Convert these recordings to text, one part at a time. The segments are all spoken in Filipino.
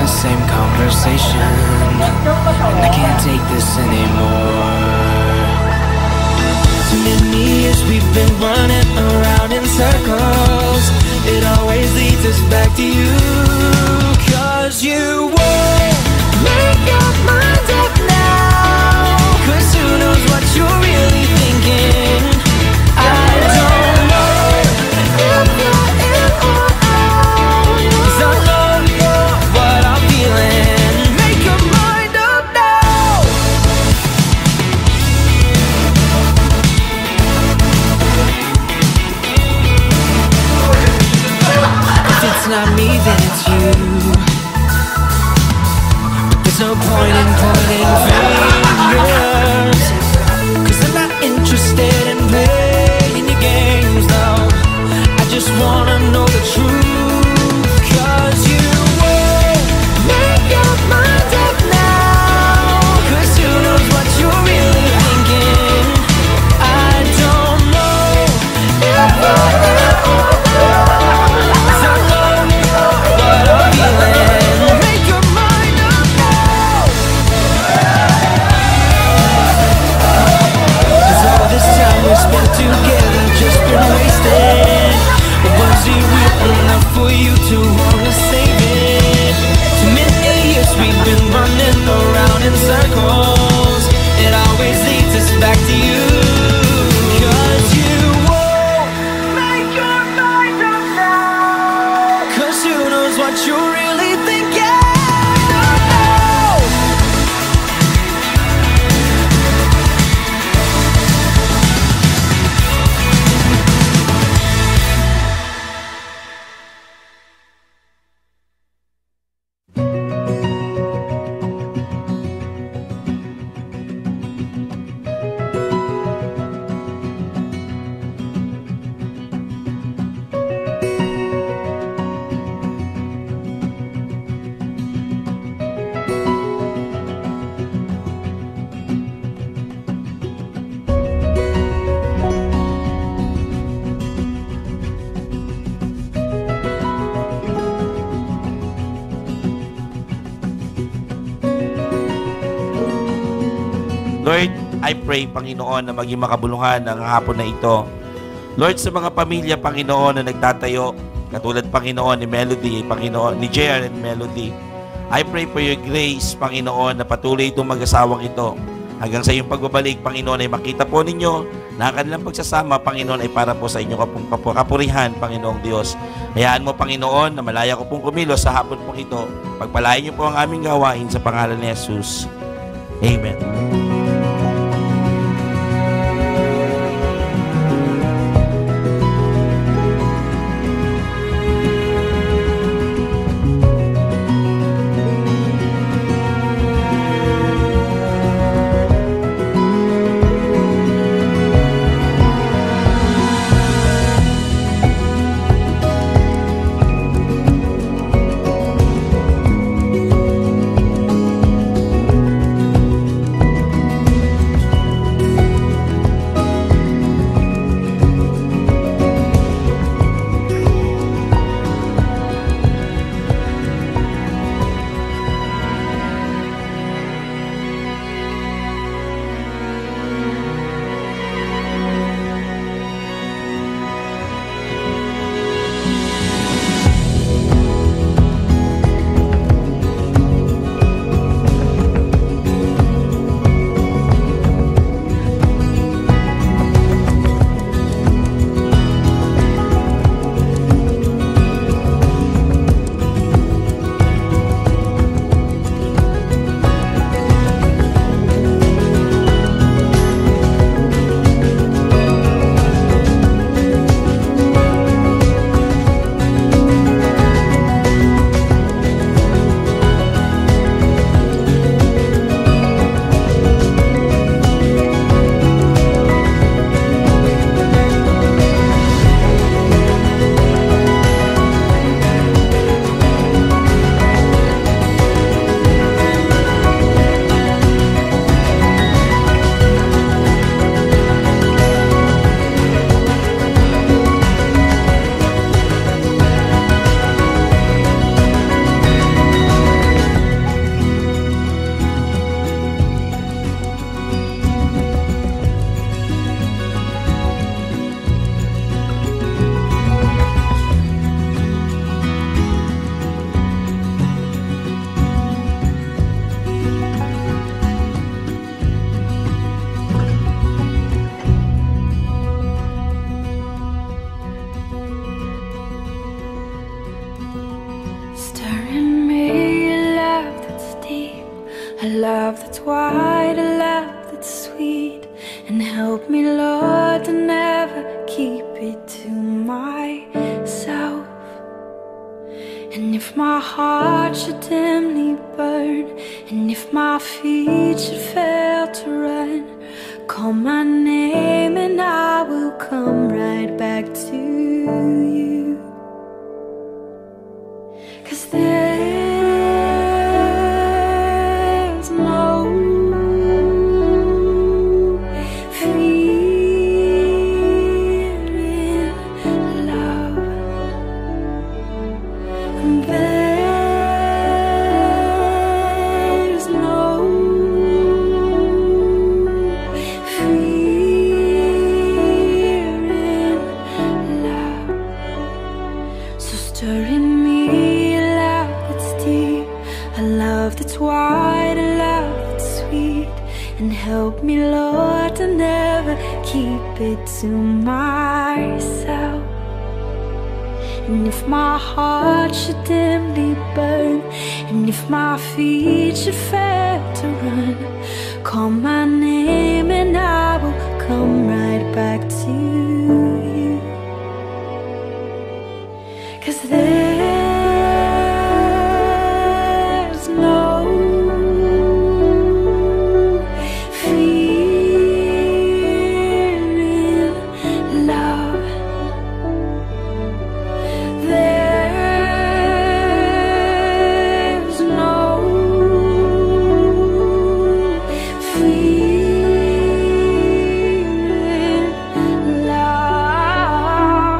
the same conversation, and I can't take this anymore. Too many years we've been running around in circles. It always leads us back to you. 'Cause you won't make your mind up now. 'Cause who knows what you're really thinking. I don't know if you're in or out. 'Cause I know what I'm feeling. Make your mind up now. If it's not me, then it's you. But there's no point in pointing fingers. 'Cause I'm not interested in playing your games, no. I just wanna know the truth. 'Cause you won't make your mind up now. 'Cause who knows what you're really thinking. I don't know if you're in or out. 'Cause I know what I'm feeling. Make your mind up now. 'Cause all this time we spent together just been wasted. But was it real enough for you to wanna save it? Too many years we've been running around in circles. It always leads us back to you. 'Cause you won't make your mind up now. 'Cause who knows what you're really thinking. Oh, no. Lord, I pray, Panginoon, na maging makabuluhan ang hapon na ito. Lord, sa mga pamilya, Panginoon, na nagtatayo, katulad, Panginoon, ni Melody, Panginoon, ni JR and Melody, I pray for your grace, Panginoon, na patuloy itong mag-asawang ito. Hanggang sa iyong pagbabalik, Panginoon, ay makita po ninyo na ang kanilang pagsasama, Panginoon, ay para po sa inyong kapurihan, Panginoong Diyos. Hayaan mo, Panginoon, na malaya ko pong kumilos sa hapon pong ito. Pagpalain niyo po ang aming gawain sa pangalan ni Jesus. Amen. love that's wide, a love that's sweet, and help me, Lord, to never keep it to myself. And if my heart should dimly burn, and if my feet should fail to run, call my name and I will come right back to you. 'Cause there's no fear in love. And there's no fear in love. So stir in me a love that's deep, a love that's wide, a love that's sweet, and help me, Lord, to never keep it to myself. And if my heart should dimly burn, and if my feet should fail to run, call my name and I will come right back to you. 'Cause there's no fear in love. There's no fear in love. There's no fear in love.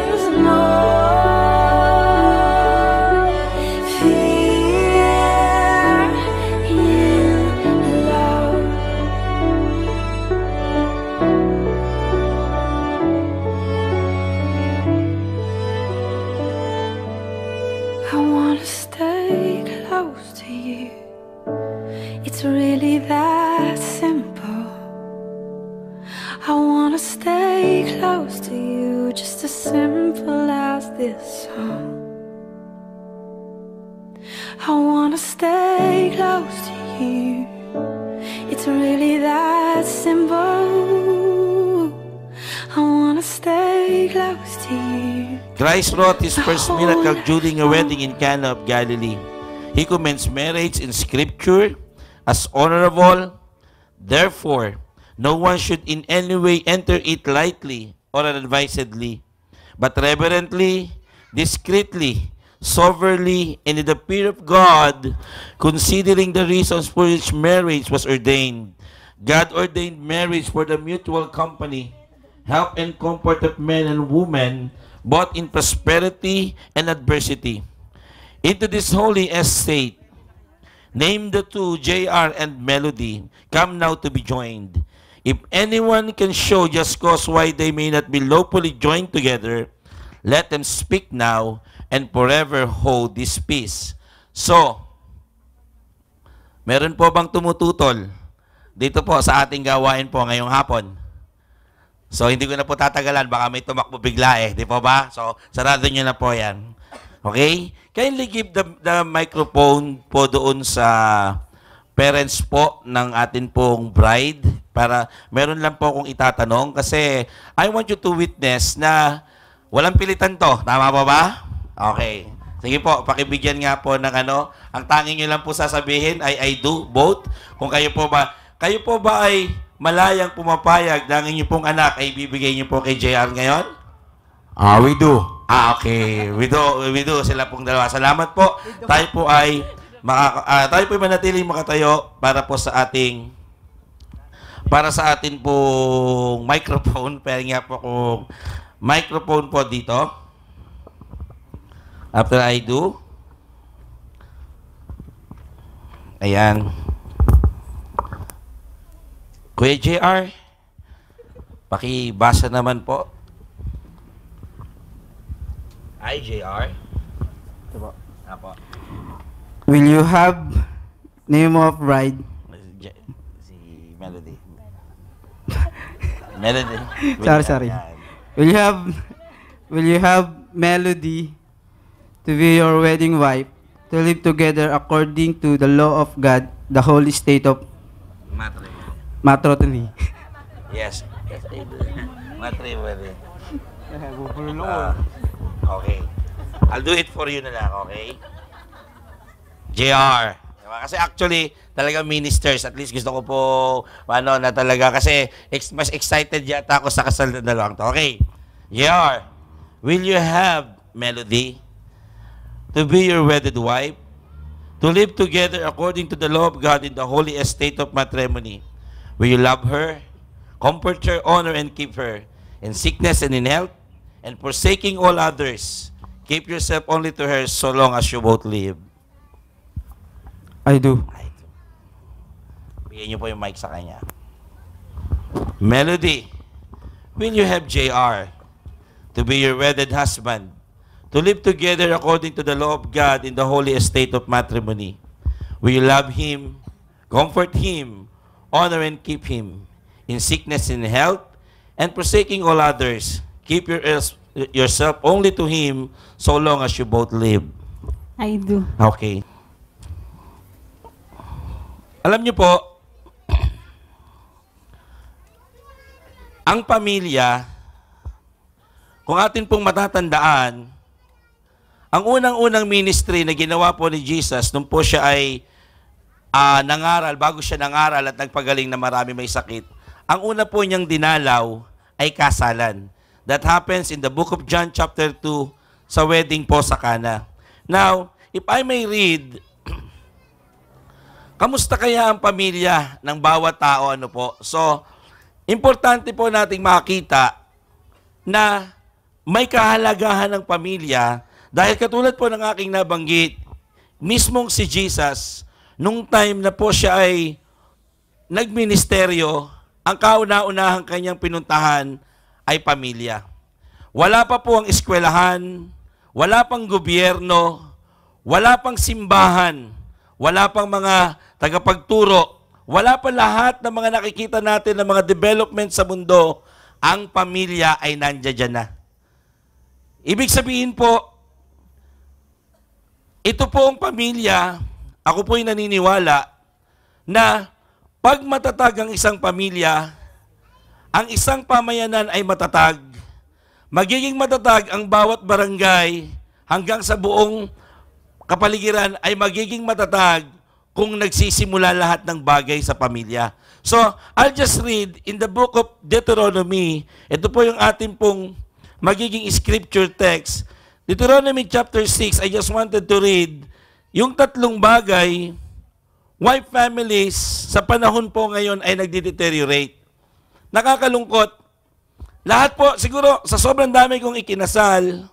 There's no fear in love. I wanna stay close to you. It's really that simple. I wanna stay close to you, just as simple as this song. I wanna stay close to you. It's really that simple. I wanna stay close to you. Christ wrought his first miracle during a wedding in Cana of Galilee. He commends marriage in Scripture as honorable. Therefore, no one should in any way enter it lightly or unadvisedly, but reverently, discreetly, soberly, and in the fear of God, considering the reasons for which marriage was ordained. God ordained marriage for the mutual company, help and comfort of men and women, both in prosperity and adversity. Into this holy estate, name the two, JR and Melody, come now to be joined. If anyone can show just cause why they may not be lawfully joined together, let them speak now and forever hold this peace. So, meron po bang tumututol dito po sa ating gawain po ngayong hapon? So, hindi ko na po tatagalan. Baka may tumakbo bigla eh. Di po ba? So, sarado nyo na po yan. Okay? Kindly give the microphone po doon sa parents po ng atin pong bride para meron lang po akong itatanong kasi I want you to witness na walang pilitan to. Tama ba ba? Okay. Sige po, pakibigyan nga po ng ano. Ang tanging nyo lang po sasabihin ay I do both. Kung kayo po ba ay malayang pumapayag na ang inyong pong anak ay bibigay niyo po kay JR ngayon? We do. Okay. We do. Sila pong dalawa. Salamat po. Tayo po ay manatiling makatayo para sa ating pong microphone. Pwede nga po kung microphone po dito. After I do. Ayan. Kuya JR, pakibasa naman po. Hi, JR. Apo. Will you have name of bride? Si Melody. Melody. Sorry. Will you have Melody to be your wedding wife, to live together according to the law of God, the holy state of matrimony? Yes. Yes, I do. Matrimony. Okay. I'll do it for you na lang, okay? JR. Diba? Kasi actually, talaga ministers, at least gusto ko po, na talaga, kasi mas excited yata ako sa kasal na dalawang to. Okay. JR, will you have Melody to be your wedded wife, to live together according to the law of God in the holy estate of matrimony? Will you love her, comfort her, honor, and keep her in sickness and in health, and forsaking all others, keep yourself only to her so long as you both live? I do. Bigyan niyo po yung mic sa kanya. Melody, will you have JR to be your wedded husband, to live together according to the law of God in the holy estate of matrimony? Will you love him, comfort him, honor and keep him in sickness and health, and forsaking all others, keep yourself only to him so long as you both live? I do. Okay. Alam niyo po, ang pamilya, kung atin pong matatandaan, ang unang-unang ministry na ginawa po ni Jesus nung po siya ay nangaral, bago siya nangaral at nagpagaling na marami may sakit, ang una po niyang dinalaw ay kasalan. That happens in the book of John chapter 2 sa wedding po sa Cana. Now, if I may read, kamusta kaya ang pamilya ng bawat tao? Ano po? So, importante po nating makita na may kahalagahan ng pamilya dahil katulad po ng aking nabanggit, mismong si Jesus, nung time na po siya ay nagministeryo, ang kauna-unahang kanyang pinuntahan ay pamilya. Wala pa po ang eskwelahan, wala pang gobyerno, wala pang simbahan, wala pang mga tagapagturo, wala pa lahat ng mga nakikita natin ng mga development sa mundo, ang pamilya ay nandiyan na. Ibig sabihin po, ito po ang pamilya, ako po'y naniniwala na pag matatag ang isang pamilya, ang isang pamayanan ay matatag. Magiging matatag ang bawat barangay hanggang sa buong kapaligiran ay magiging matatag kung nagsisimula lahat ng bagay sa pamilya. So, I'll just read in the book of Deuteronomy. Ito po yung ating pong magiging scripture text. Deuteronomy chapter 6, I just wanted to read yung tatlong bagay why families sa panahon po ngayon ay nagde-deteriorate. Nakakalungkot. Lahat po, siguro, sa sobrang dami kong ikinasal,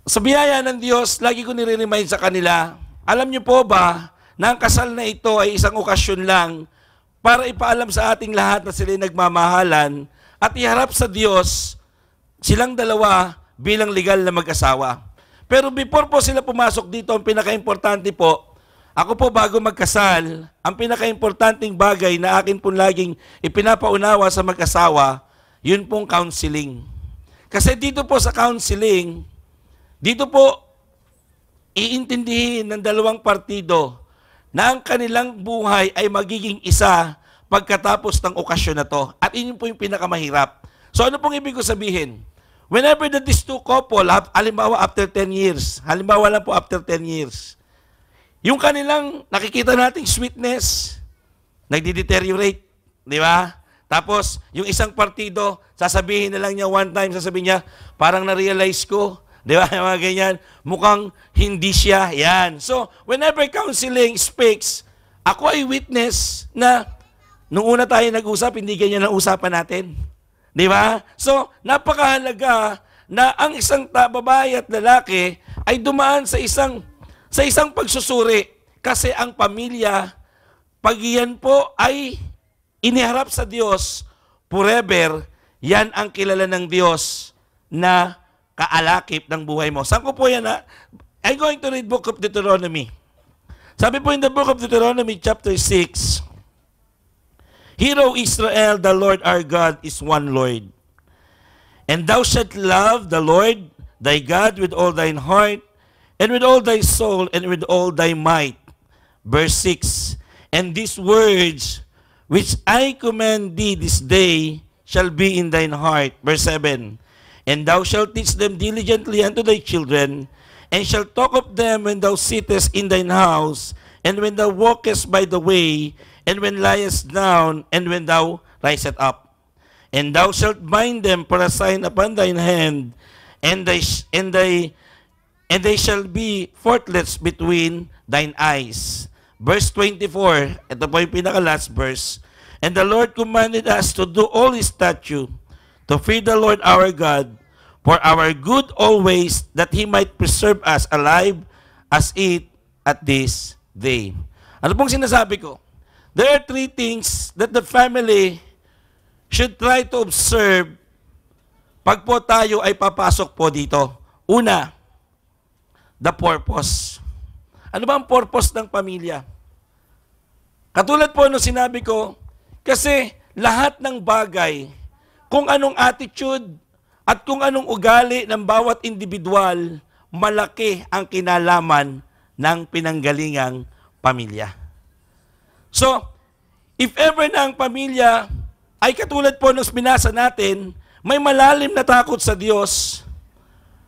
sa biyaya ng Diyos, lagi ko nire-remind sa kanila, alam niyo po ba na ang kasal na ito ay isang okasyon lang para ipaalam sa ating lahat na sila nagmamahalan at iharap sa Diyos silang dalawa bilang legal na mag-asawa. Pero before po sila pumasok dito, ang pinaka-importante po, ako po bago magkasal, ang pinaka-importanting bagay na akin po laging ipinapaunawa sa mag-asawa, yun pong counseling. Kasi dito po sa counseling, dito po iintindihin ng dalawang partido na ang kanilang buhay ay magiging isa pagkatapos ng okasyon na to. At yun po yung pinakamahirap. So ano pong ibig ko sabihin? Whenever that these two couple, halimbawa after 10 years, halimbawa lang po after 10 years, yung kanilang nakikita nating sweetness, nagdi-deteriorate, di ba? Tapos, yung isang partido, sasabihin na lang niya one time, sasabihin niya, parang na-realize ko, di ba? Yung mga ganyan, mukhang hindi siya, yan. So, whenever counseling speaks, ako ay witness na nung una tayo nag-usap, hindi ganyan ang usapan natin. Di ba? So, napakahalaga na ang isang babae at lalaki ay dumaan sa isang pagsusuri. Kasi ang pamilya, pag yan po ay iniharap sa Diyos forever, yan ang kilala ng Diyos na kaalakip ng buhay mo. Saan ko po yan ha? I'm going to read Book of Deuteronomy. Sabi po in the Book of Deuteronomy chapter 6, Hear, O Israel, the Lord our God is one Lord. And thou shalt love the Lord thy God with all thine heart, and with all thy soul, and with all thy might. Verse 6, And these words which I command thee this day shall be in thine heart. Verse 7, And thou shalt teach them diligently unto thy children, and shalt talk of them when thou sittest in thine house, and when thou walkest by the way, and when liest down, and when thou risest up. And thou shalt bind them for a sign upon thine hand, and they shall be fortlets between thine eyes. Verse 24, ito po yung pinaka-last verse. And the Lord commanded us to do all His statute, to fear the Lord our God, for our good always, that He might preserve us alive as it at this day. Ano pong sinasabi ko? There are three things that the family should try to observe pag po tayo ay papasok po dito. Una, the purpose. Ano ba ang purpose ng pamilya? Katulad po nung sinabi ko, kasi lahat ng bagay, kung anong attitude at kung anong ugali ng bawat individual, malaki ang kinalaman ng pinanggalingang pamilya. So, if ever na ang pamilya ay katulad po nung binasa natin, may malalim na takot sa Diyos,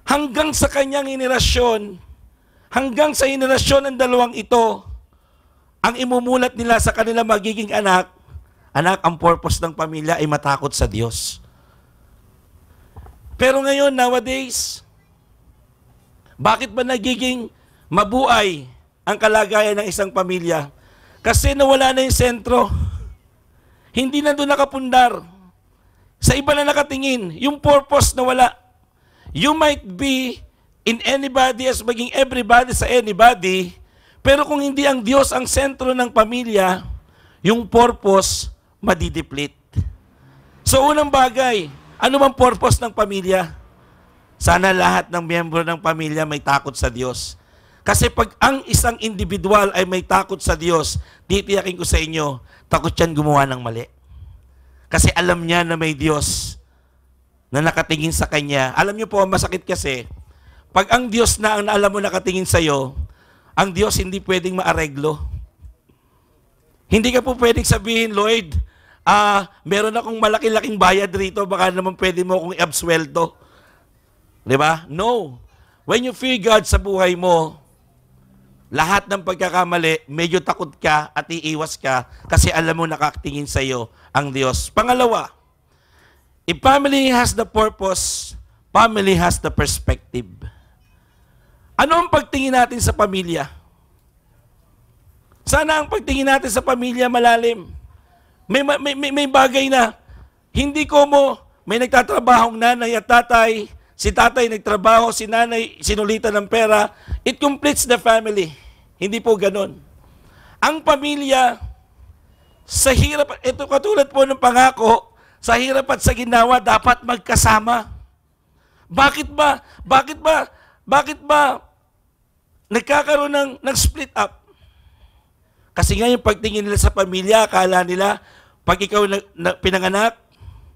hanggang sa kanyang henerasyon, hanggang sa henerasyon ng dalawang ito, ang imumulat nila sa kanila magiging anak, ang purpose ng pamilya ay matakot sa Diyos. Pero ngayon, nowadays, bakit ba nagiging mabuhay ang kalagayan ng isang pamilya? Kasi nawala na yung sentro. Hindi na doon nakapundar. Sa iba na nakatingin. Yung purpose na wala. You might be in anybody as maging everybody sa anybody, pero kung hindi ang Diyos ang sentro ng pamilya, yung purpose madideplete. So unang bagay, ano bang purpose ng pamilya? Sana lahat ng miyembro ng pamilya may takot sa Diyos. Kasi pag ang isang individual ay may takot sa Diyos, titiyakin ko sa inyo, takot yan gumawa ng mali. Kasi alam niya na may Diyos na nakatingin sa kanya. Alam niyo po, masakit kasi, pag ang Diyos na ang alam mo nakatingin sa iyo, ang Diyos hindi pwedeng maareglo. Hindi ka po pwedeng sabihin, Lord, meron akong malaki-laking bayad rito, baka naman pwede mo akong i-absweldo. Di ba? No. When you fear God sa buhay mo, lahat ng pagkakamali, medyo takot ka at iiwas ka kasi alam mo nakatingin sa iyo ang Diyos. Pangalawa, if family has the purpose, family has the perspective. Ano ang pagtingin natin sa pamilya? Sana ang pagtingin natin sa pamilya malalim. May bagay na hindi ko mo, may nagtatrabahong nanay at tatay, si tatay nagtrabaho, si nanay sinulitan ng pera, it completes the family. Hindi po ganon. Ang pamilya, sa hirap, ito katulad po ng pangako, sa hirap at sa ginawa, dapat magkasama. Bakit ba nagkakaroon ng split up? Kasi nga yung pagtingin nila sa pamilya, akala nila, pag ikaw pinanganak,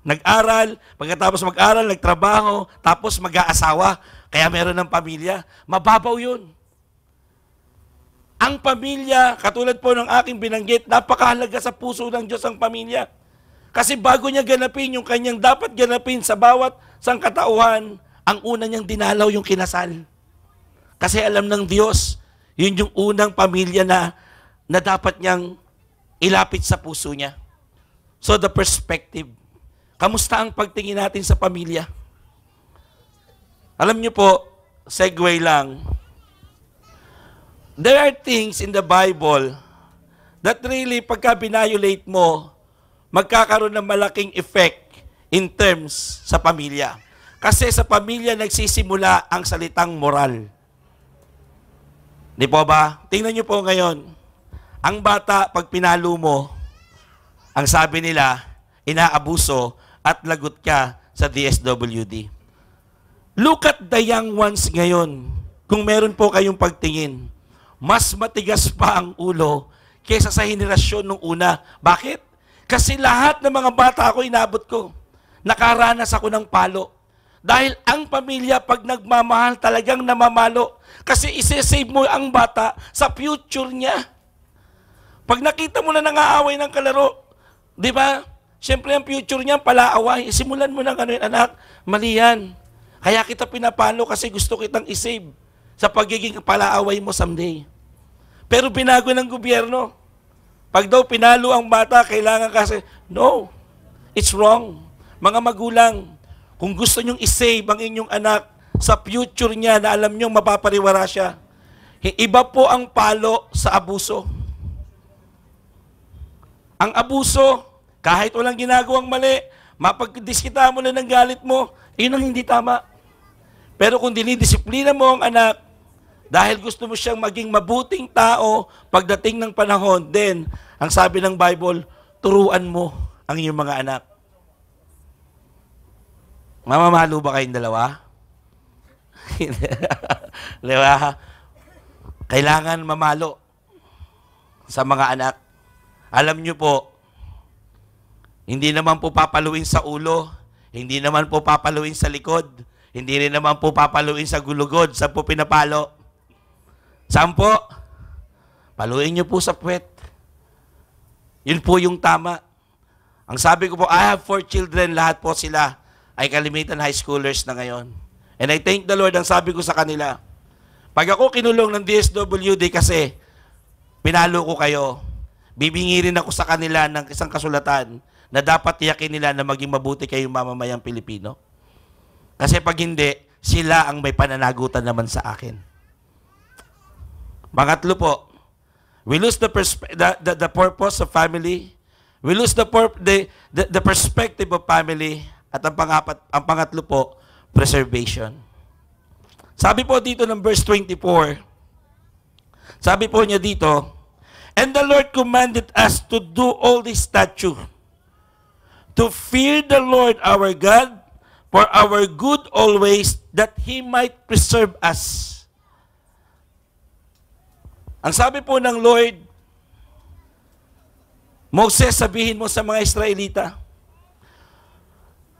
nag-aral, pagkatapos mag-aral, nagtrabaho, tapos mag-aasawa, kaya meron ng pamilya, mababaw yun. Ang pamilya, katulad po ng aking binanggit, napakahalaga sa puso ng Diyos ang pamilya. Kasi bago niya ganapin yung kanyang dapat ganapin sa bawat sangkatauhan, ang una niyang dinalaw yung kinasal. Kasi alam ng Diyos, yun yung unang pamilya na dapat niyang ilapit sa puso niya. So the perspective. Kamusta ang pagtingin natin sa pamilya? Alam niyo po, segue lang, there are things in the Bible that really, pagka binayolate mo, magkakaroon ng malaking effect in terms sa pamilya. Kasi sa pamilya nagsisimula ang salitang moral. Di po ba? Tingnan niyo po ngayon, ang bata, pag pinalo mo, ang sabi nila, inaabuso at lagot ka sa DSWD. Look at the young ones ngayon. Kung meron po kayong pagtingin, mas matigas pa ang ulo kaysa sa henerasyon nung una. Bakit? Kasi lahat ng mga bata ako inabot ko. Nakaranas ako ng palo. Dahil ang pamilya, pag nagmamahal, talagang namamalo. Kasi isi-save mo ang bata sa future niya. Pag nakita mo na nangaaway ng kalaro, di ba? Siyempre, ang future niya, palaaway. Simulan mo ng anak, mali yan. Kaya kita pinapalo kasi gusto kitang isave sa pagiging palaaway mo someday. Pero binago ng gobyerno. Pag daw pinalo ang bata, kailangan kasi, no, it's wrong. Mga magulang, kung gusto nyong isave ang inyong anak sa future niya na alam nyong mapapariwara siya, iba po ang palo sa abuso. Ang abuso, kahit walang ginagawang mali, mapagdiskita mo na ng galit mo, yun ang hindi tama. Pero kung dinidisiplina mo ang anak, dahil gusto mo siyang maging mabuting tao pagdating ng panahon, then, ang sabi ng Bible, turuan mo ang iyong mga anak. Mamamalo ba kayong dalawa? Diba? Kailangan mamalo sa mga anak. Alam nyo po, hindi naman po papaluin sa ulo, hindi naman po papaluin sa likod, hindi rin naman po papaluin sa gulugod. Saan po pinapalo? Saan po? Paluin nyo po sa puwet. Yun po yung tama. Ang sabi ko po, I have 4 children, lahat po sila ay kalimitan high schoolers na ngayon. And I thank the Lord, ang sabi ko sa kanila, pag ako kinulong ng DSWD kasi pinalo ko kayo, bibingirin ako sa kanila ng isang kasulatan na dapat tiyakin nila na maging mabuti kayong mamamayang Pilipino. Kasi pag hindi, sila ang may pananagutan naman sa akin. Pangatlo po, we lose the purpose of family. We lose the perspective of family. At ang pangatlo po, preservation. Sabi po dito ng verse 24, sabi po niya dito, and the Lord commanded us to do all this statute, to fear the Lord our God, for our good always, that He might preserve us. Ang sabi po ng Lord, Moses, sabihin mo sa mga Israelita,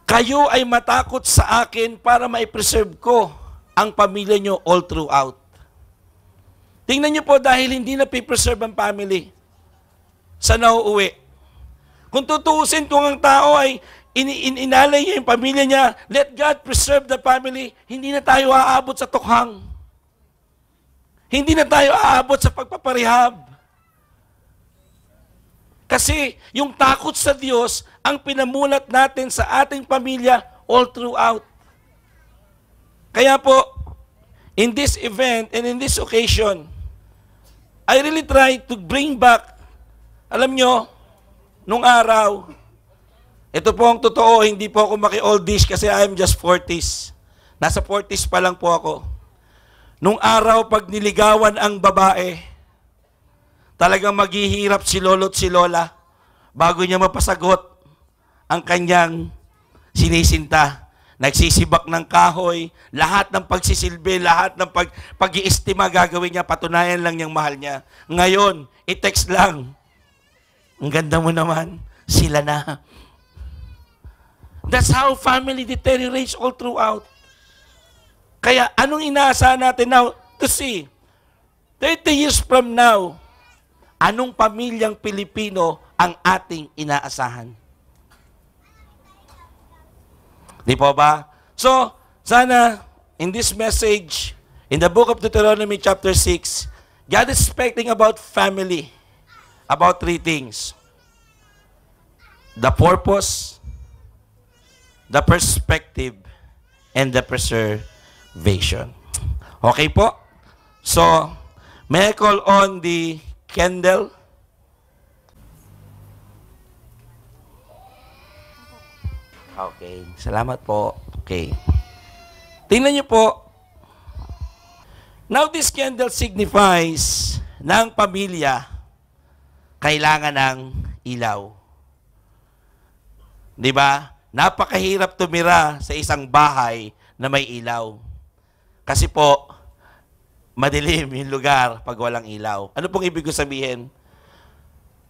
kayo ay matakot sa akin para ma-preserve ko ang pamilya nyo all throughout. Tingnan nyo po, dahil hindi na preserve ang family, sa nauuwi. Kung tutuusin kung ang tao ay inalay niya yung pamilya niya, let God preserve the family, hindi na tayo aabot sa tukhang. Hindi na tayo aabot sa pagpaparehab. Kasi yung takot sa Diyos ang pinamulat natin sa ating pamilya all throughout. Kaya po, in this event and in this occasion, I really try to bring back, alam nyo, nung araw, ito po ang totoo, hindi po ako maki-oldies kasi I'm just 40s. Nasa 40s pa lang po ako. Nung araw, pag niligawan ang babae, talagang maghihirap si lolo't si lola bago niya mapasagot ang kanyang sinisinta. Nagsisibak ng kahoy, lahat ng pagsisilbi, lahat ng pag-iistima gagawin niya, patunayan lang niyang mahal niya. Ngayon, i-text lang. Ang ganda mo naman, sila na. That's how family deteriorates all throughout. Kaya anong inaasahan natin now to see? 30 years from now, anong pamilyang Pilipino ang ating inaasahan? Di po ba? So, sana in this message, in the book of Deuteronomy chapter 6, God is speaking about family, about 3 things. The purpose, the perspective, and the preservation. Okay po? So, may I call on the candle? Okay. Salamat po. Okay. Tingnan niyo po. Now, this candle signifies na ang pamilya kailangan ng ilaw. Di ba? Napakahirap tumira sa isang bahay na may ilaw. Kasi po, madilim yung lugar pag walang ilaw. Ano pong ibig ko sabihin?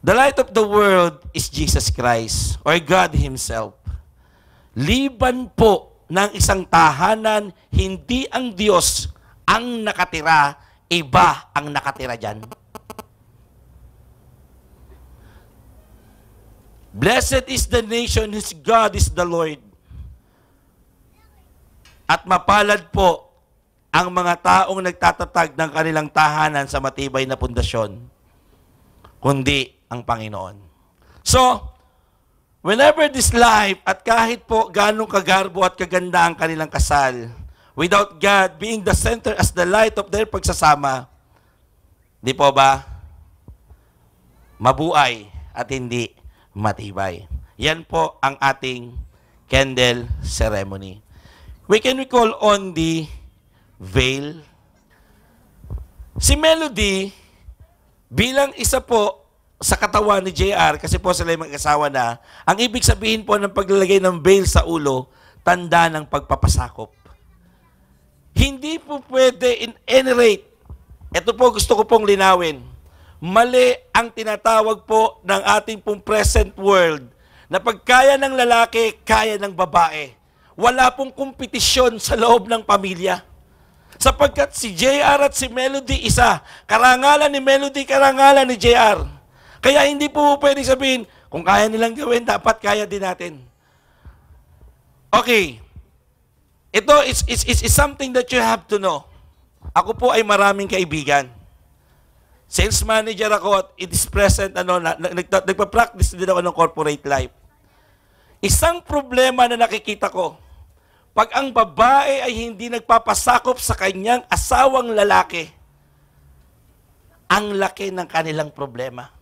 The light of the world is Jesus Christ or God Himself. Liban po ng isang tahanan, hindi ang Diyos ang nakatira, iba ang nakatira dyan. Blessed is the nation whose God is the Lord. At mapalad po ang mga taong nagtatatag ng kanilang tahanan sa matibay na pundasyon, kundi ang Panginoon. So, whenever this life, at kahit po ganong kagarbo at kaganda ang kanilang kasal, without God being the center as the light of their pagsasama, di po ba, mabuhay at hindi matibay. Yan po ang ating candle ceremony. We can recall on the veil. Si Melody, bilang isa po sa katawan ni JR, kasi po sila yung mag-asawa na, ang ibig sabihin po ng paglalagay ng veil sa ulo, tanda ng pagpapasakop. Hindi po pwede in any rate, ito po gusto ko pong linawin, mali ang tinatawag po ng ating pong present world na pagkaya ng lalaki, kaya ng babae. Wala pong kompetisyon sa loob ng pamilya. Sapagkat si JR at si Melody isa. Karangalan ni Melody, karangalan ni JR. Kaya hindi po pwede sabihin, kung kaya nilang gawin, dapat kaya din natin. Okay. Ito is something that you have to know. Ako po ay maraming kaibigan. Sales manager ako at it is present, nagpa-practice din ako ng corporate life. Isang problema na nakikita ko, pag ang babae ay hindi nagpapasakop sa kanyang asawang lalaki, ang laki ng kanilang problema.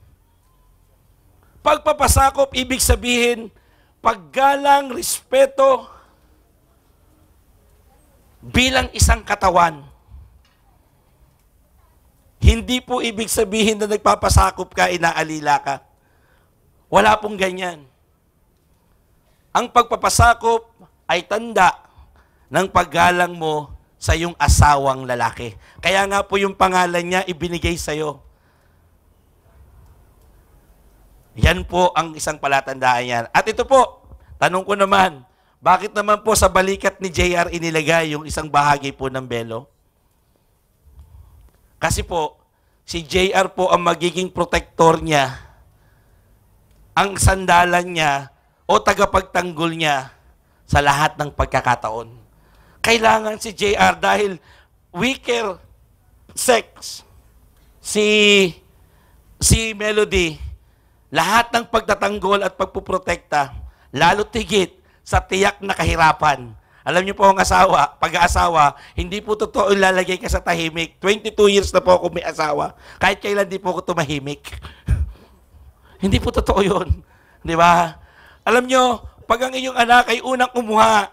Pagpapasakop, ibig sabihin, paggalang, respeto, bilang isang katawan. Hindi po ibig sabihin na nagpapasakop ka, inaalila ka. Wala pong ganyan. Ang pagpapasakop ay tanda ng paggalang mo sa iyong asawang lalaki. Kaya nga po yung pangalan niya ibinigay sa iyo. Yan po ang isang palatandaan yan. At ito po, tanong ko naman, bakit naman po sa balikat ni JR inilagay yung isang bahagi po ng belo? Kasi po, si JR po ang magiging protector niya, ang sandalan niya, o tagapagtanggol niya sa lahat ng pagkakataon. Kailangan si JR dahil weaker sex si Melody, lahat ng pagtatanggol at pagpuprotekta, lalo tigit sa tiyak na kahirapan. Alam niyo po ang asawa, pag-aasawa, hindi po totoo ilalagay ka sa tahimik. 22 years na po ako may asawa. Kahit kailan di po ako tumahimik. Hindi po totoo yun. Di ba? Alam niyo, pag ang iyong anak ay unang kumuha,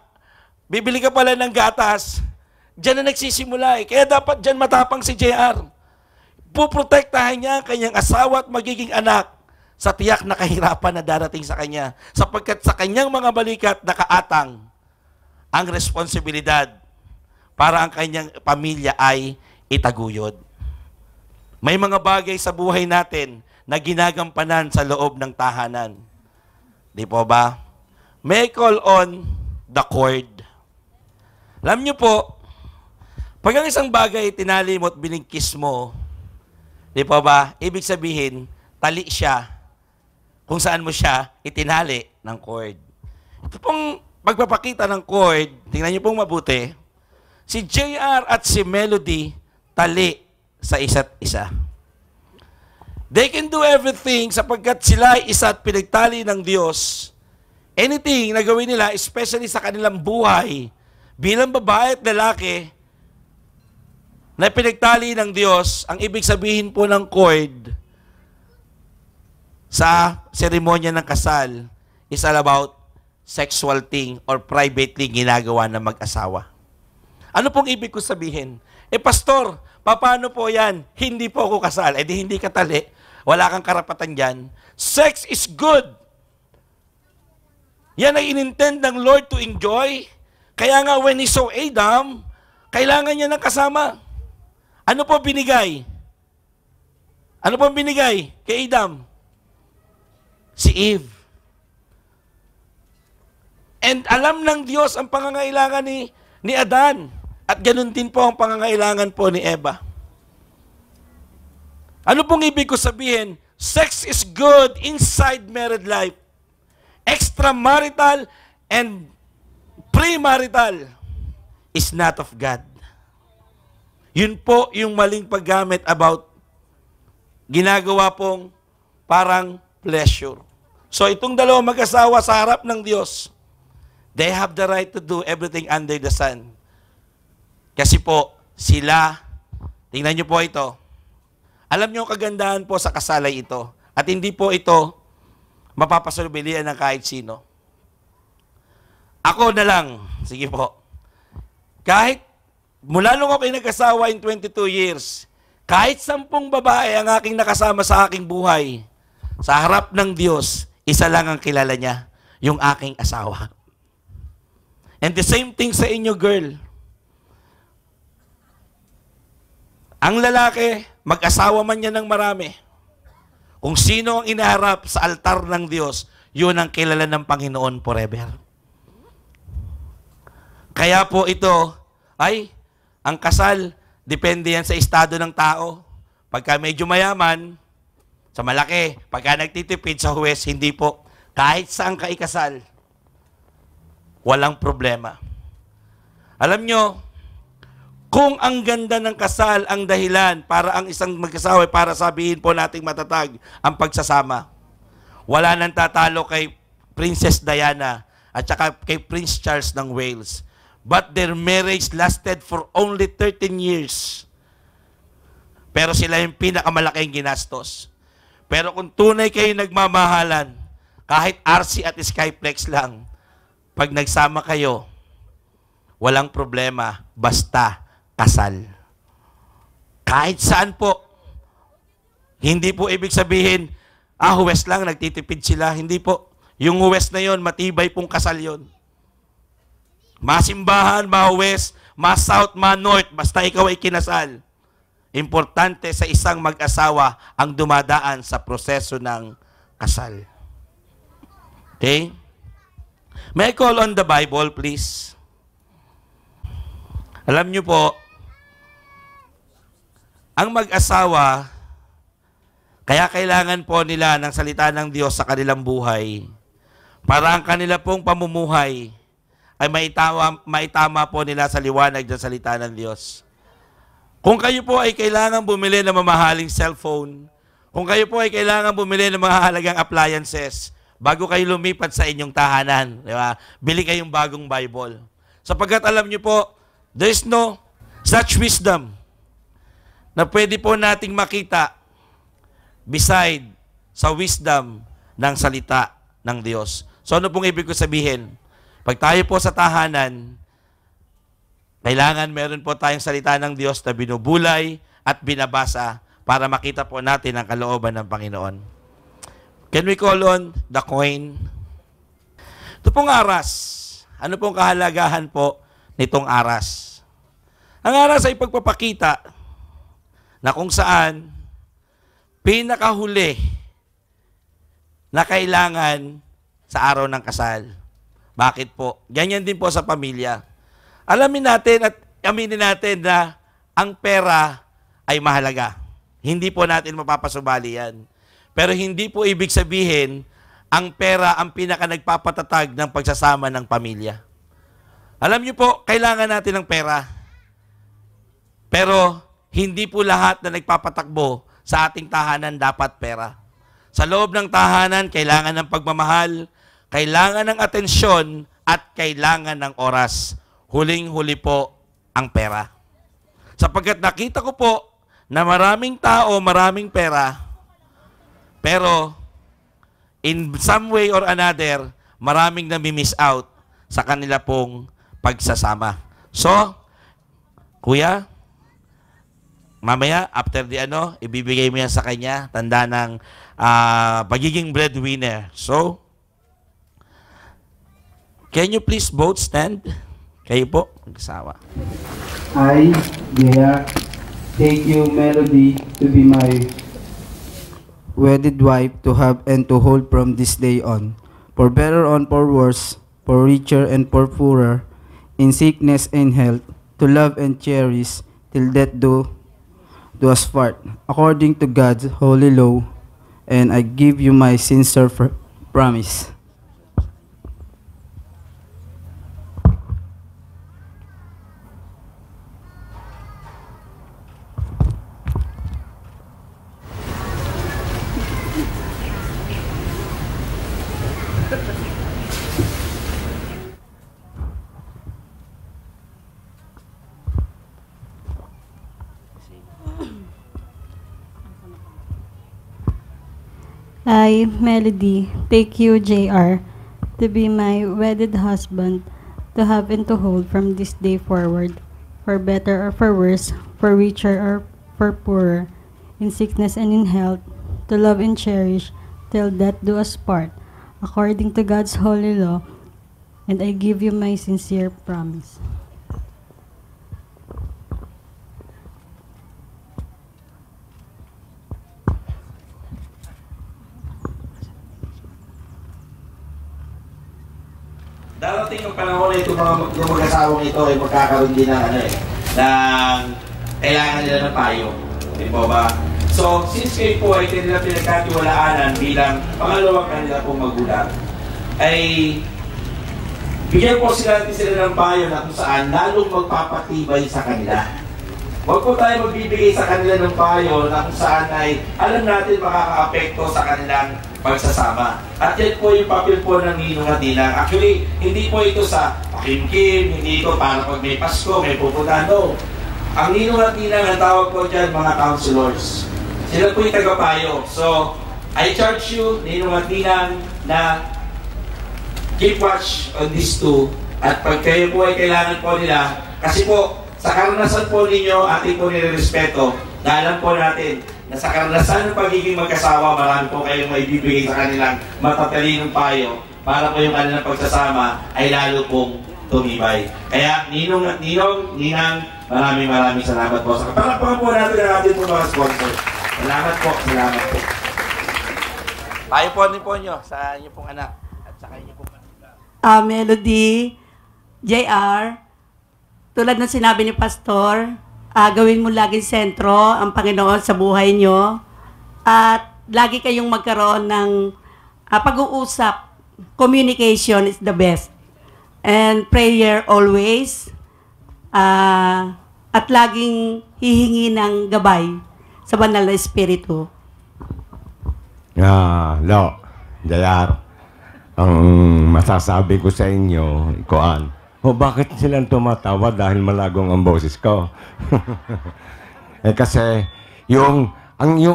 bibili ka pala ng gatas, diyan na nagsisimula eh. Kaya dapat diyan matapang si JR. Puprotektahan niya ang kanyang asawa at magiging anak sa tiyak na kahirapan na darating sa kanya. Sapagkat sa kanyang mga balikat nakaatang ang responsibilidad para ang kanyang pamilya ay itaguyod. May mga bagay sa buhay natin na ginagampanan sa loob ng tahanan. Di po ba? May call on the cord. Alam niyo po, pag ang isang bagay tinali mo at binigkis mo, di po ba, ibig sabihin, tali siya kung saan mo siya itinali ng cord. Ito pong pagpapakita ng cord, tingnan niyo pong mabuti, si JR at si Melody tali sa isa't isa. They can do everything sapagkat sila ay isa at pinagtali ng Diyos. Anything na gawin nila, especially sa kanilang buhay, bilang babae at lalaki, na pinagtali ng Diyos, ang ibig sabihin po ng cord sa seremonya ng kasal is all about sexual thing or privately ginagawa ng mag-asawa. Ano pong ibig ko sabihin? Pastor, paano po yan? Hindi po ako kasal. Di hindi ka tali. Wala kang karapatan dyan. Sex is good. Yan ay inintend ng Lord to enjoy. Kaya nga when he saw Adam, kailangan niya ng kasama. Ano po binigay? Ano po binigay kay Adam? Si Eve. And alam ng Diyos ang pangangailangan ni Adan. At ganun din po ang pangangailangan po ni Eva. Ano pong ibig ko sabihin? Sex is good inside married life. Extramarital and premarital is not of God. Yun po yung maling paggamit about ginagawa pong parang pleasure. So itong dalawang mag-asawa sa harap ng Diyos, they have the right to do everything under the sun. Kasi po, sila, tingnan nyo po ito, alam nyo ang kagandahan po sa kasalay ito, at hindi po ito mapapasurbilian ng kahit sino. Ako na lang, sige po, kahit mula nung ako nag-asawa in 22 years, kahit 10 babae ang aking nakasama sa aking buhay, sa harap ng Diyos, isa lang ang kilala niya, yung aking asawa. And the same thing sa inyo, girl. Ang lalaki, mag-asawa man niya ng marami. Kung sino ang inaharap sa altar ng Diyos, yun ang kilala ng Panginoon forever. Kaya po ito, ang kasal, depende yan sa estado ng tao. Pagka medyo mayaman, sa malaki, pagka nagtitipid sa huwes, hindi po. Kahit saan ka ikasal, walang problema. Alam nyo, kung ang ganda ng kasal ang dahilan para ang isang mag-asawa, para sabihin po nating matatag ang pagsasama, wala nang tatalo kay Princess Diana at saka kay Prince Charles ng Wales. But their marriage lasted for only 13 years. Pero sila yung pinakamalaking ginastos. Pero kung tunay kayo nagmamahalan, kahit RC at Skyplex lang, pag nagsama kayo, walang problema, basta kasal. Kahit saan po. Hindi po ibig sabihin, huwes lang, nagtitipid sila. Hindi po. Yung huwes na yon, matibay pong kasal yon. Masimbahan, mahuwes, ma-south, ma-north, basta ikaw ay kinasal. Importante sa isang mag-asawa ang dumadaan sa proseso ng kasal. Okay? May I call on the Bible, please? Alam niyo po, ang mag-asawa, kaya kailangan po nila ng salita ng Diyos sa kanilang buhay para ang kanila pong pamumuhay ay maitama po nila sa liwanag ng salita ng Diyos. Kung kayo po ay kailangan bumili ng mamahaling cellphone, kung kayo po ay kailangan bumili ng mga halagang appliances, bago kayo lumipat sa inyong tahanan, di ba? Bili kayong bagong Bible. Sapagkat alam niyo po, there is no such wisdom na pwede po nating makita beside sa wisdom ng salita ng Diyos. So ano pong ibig ko sabihin? Pag tayo po sa tahanan, kailangan meron po tayong salita ng Diyos na binubulay at binabasa para makita po natin ang kalooban ng Panginoon. Can we call on the coin? Ito pong aras. Ano pong kahalagahan po nitong aras? Ang aras ay pagpapakita na kung saan pinakahuli na kailangan sa araw ng kasal. Bakit po? Ganyan din po sa pamilya. Alamin natin at aminin natin na ang pera ay mahalaga. Hindi po natin mapapasubali yan. Pero hindi po ibig sabihin ang pera ang pinaka nagpapatatag ng pagsasama ng pamilya. Alam niyo po, kailangan natin ng pera. Pero hindi po lahat na nagpapatakbo sa ating tahanan dapat pera. Sa loob ng tahanan, kailangan ng pagmamahal, kailangan ng atensyon, at kailangan ng oras. Huling-huli po ang pera. Sapagkat nakita ko po na maraming tao, maraming pera, pero in some way or another, maraming nami-miss out sa kanila pong pagsasama. So, kuya, mamaya, after the ibibigay mo yan sa kanya, tanda ng pagiging breadwinner. So, can you please both stand? Kayo po, mag-asawa. I, Jaya, take you, Melody, to be my wedded wife, to have and to hold from this day on, for better and for worse, for richer and for poorer, in sickness and health, to love and cherish, till death do us part, according to God's holy law, and I give you my sincere promise. I, Melody, take you, JR, to be my wedded husband, to have and to hold from this day forward, for better or for worse, for richer or for poorer, in sickness and in health, to love and cherish, till death do us part, according to God's holy law, and I give you my sincere promise. Darating ang panahon na itong mga mag-asawang ito ay magkakaroon din ng ng kailangan nila ng payo. Di po ba? So, since kayo po ay kanila pinagkatiwalaanan bilang pangalawang kanila pong magulang, ay bigyan po sila ng payo na kung saan lalong magpapatibay sa kanila. Huwag po tayo magbibigay sa kanila ng payo na kung saan ay alam natin makaka-apekto sa kanilang pagsasama. At yan po yung papel po ng Ninong at Ninang. Actually, hindi po ito sa pakimkim, hindi ito para pag may Pasko, may pupuntahan. No. Ang Ninong at Ninang, ang tawag po dyan, mga counselors. Sila po yung tagapayo. So, I charge you, Ninong at Ninang, na keep watch on these two. At pag kayo po ay kailangan po nila, kasi po, sa karanasan po ninyo, ating po nire-respeto, na alam po natin, na sa karanasan ng pagiging mag-asawa, marami po kayong maibibigay sa kanilang matatalinong payo para po yung kanilang pagsasama ay lalo pong tumibay. Kaya, Ninong at Ninang, maraming salamat po. Sa kapalapakan po natin ang ating po mga sponsor. Salamat po, salamat po. Payo po din po nyo sa inyo pong anak at sa inyo pong anak. Melody, JR, tulad ng sinabi ni Pastor, gawin mo laging sentro ang Panginoon sa buhay nyo at lagi kayong magkaroon ng pag-uusap. Communication is the best. And prayer always. At laging hihingi ng gabay sa banal na Espiritu. Lo, JR, ang masasabi ko sa inyo, ikuan, bakit silang tumatawa dahil malagong ang boses ko? Kasi yung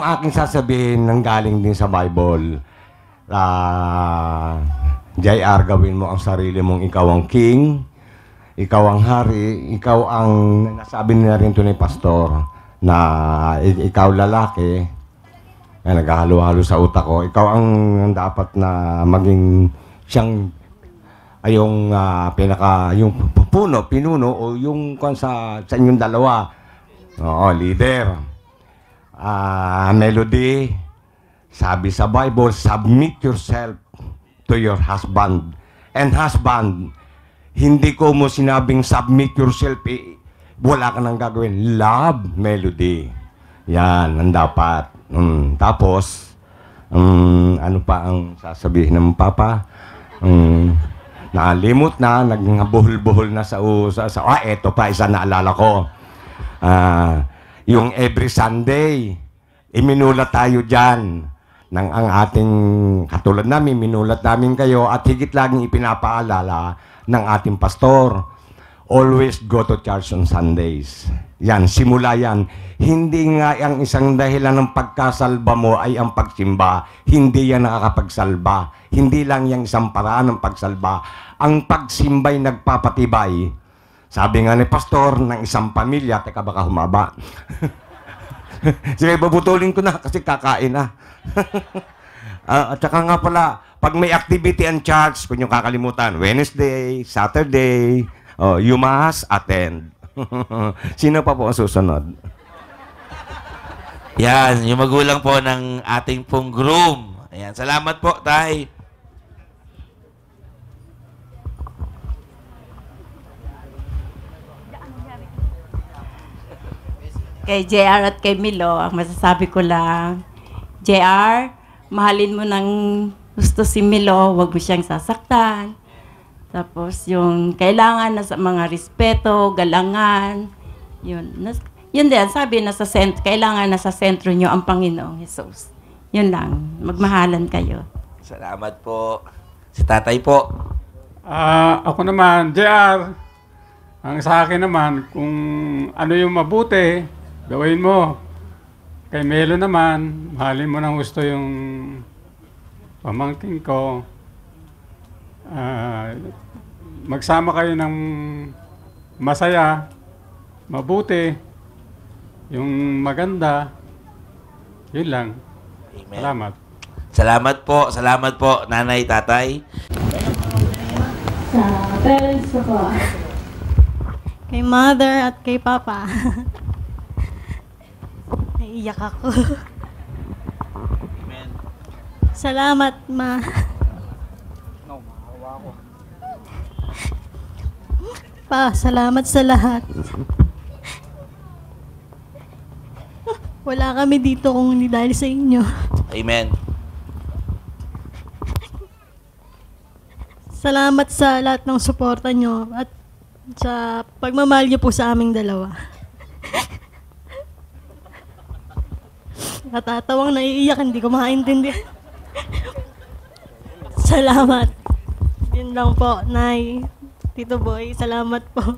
aking sasabihin nang galing din sa Bible, JR, gawin mo ang sarili mong ikaw ang king, ikaw ang hari, ikaw ang, nasabi nila rin ito ni Pastor, na ikaw lalaki, naghahalo-halo sa utak ko, ikaw ang dapat na maging siyang yung yung pinuno o yung sa inyong dalawa. Oo, leader. Melody, sabi sa Bible, submit yourself to your husband. And husband, hindi ko mo sinabing submit yourself, wala ka nang gagawin. Love, Melody. Yan, ang dapat. Tapos, ano pa ang sasabihin ng Papa? Nalimot na, nagbuhol-buhol na sa eto pa, isa naalala ko. Yung every Sunday, iminulat tayo dyan ng ang ating, katulad namin, minulat namin kayo at higit laging ipinapaalala ng ating pastor. Always go to church on Sundays. Yan, simula yan. Hindi nga ang isang dahilan ng pagkasalba mo ay ang pagsimba. Hindi yan nakakapagsalba. Hindi lang yung isang paraan ng pagsalba. Ang pagsimbay nagpapatibay. Sabi nga ni Pastor, ng isang pamilya, teka baka humaba. Sige, babutulin ko na kasi kakain na. At saka nga pala, pag may activity ang church, kung yung kakalimutan, Wednesday, Saturday, Oh, you must attend. Sino pa po ang susunod? Yan, yung magulang po ng ating pong groom. Ayan, salamat po, Tay. Kay JR at kay Milo, ang masasabi ko lang, JR, mahalin mo ng gusto si Milo, huwag mo siyang sasaktan. Tapos yung kailangan na sa mga respeto, galangan, yun. Yun din, sabi, kailangan nasa sentro nyo ang Panginoong Jesus. Yun lang, magmahalan kayo. Salamat po. Si Tatay po. Ako naman, JR, ang sa akin naman, kung ano yung mabuti, gawin mo. Kay Melo naman, mahalin mo ng gusto yung pamangkin ko. Magsama kayo ng masaya, mabuti, yung maganda. Yun lang. Amen. Salamat. Salamat po, Nanay, Tatay. Sa parents ko po. Kay mother at kay papa. Naiiyak ako. Amen. Salamat, ma. Pa, salamat sa lahat. Wala kami dito kung hindi dahil sa inyo. Amen. Salamat sa lahat ng suporta nyo at sa pagmamahal nyo po sa aming dalawa. Natatawang naiiyak, hindi ko makaintindihan. Salamat. Yun lang po, Nay. Tito Boy, salamat po.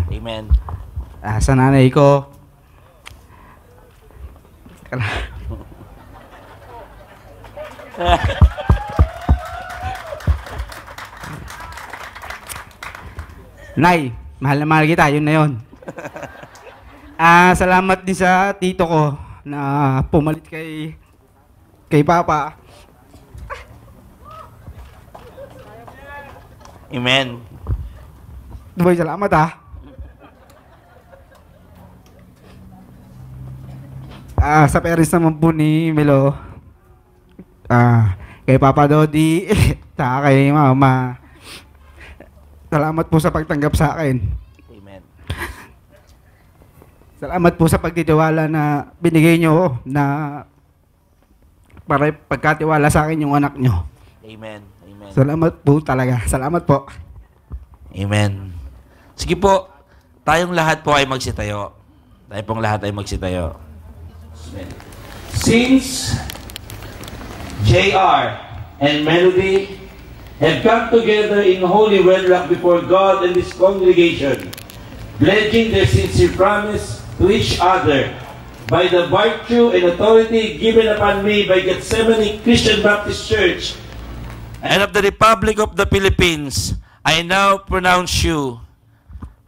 Amen. Sa nanay ko, Nay, mahal na mahal kita, yun na yun. Salamat din sa tito ko na pumalit kay Papa. Amen. Boy, salamat sa parents naman po ni Melo. Kay Papa Dodi, saka kay Mama. Salamat po sa pagtanggap sa akin. Amen. Salamat po sa pagtitiwala na binigay nyo na para pagkatiwala sa akin yung anak nyo. Amen. Amen. Salamat po talaga. Salamat po. Amen. Sige po, tayong lahat po ay magsitayo. Tayo pong lahat ay magsitayo. Amen. Since JR and Melody have come together in holy wedlock before God and this congregation, pledging their sincere promise to each other by the virtue and authority given upon me by Gethsemane Christian Baptist Church and of the Republic of the Philippines, I now pronounce you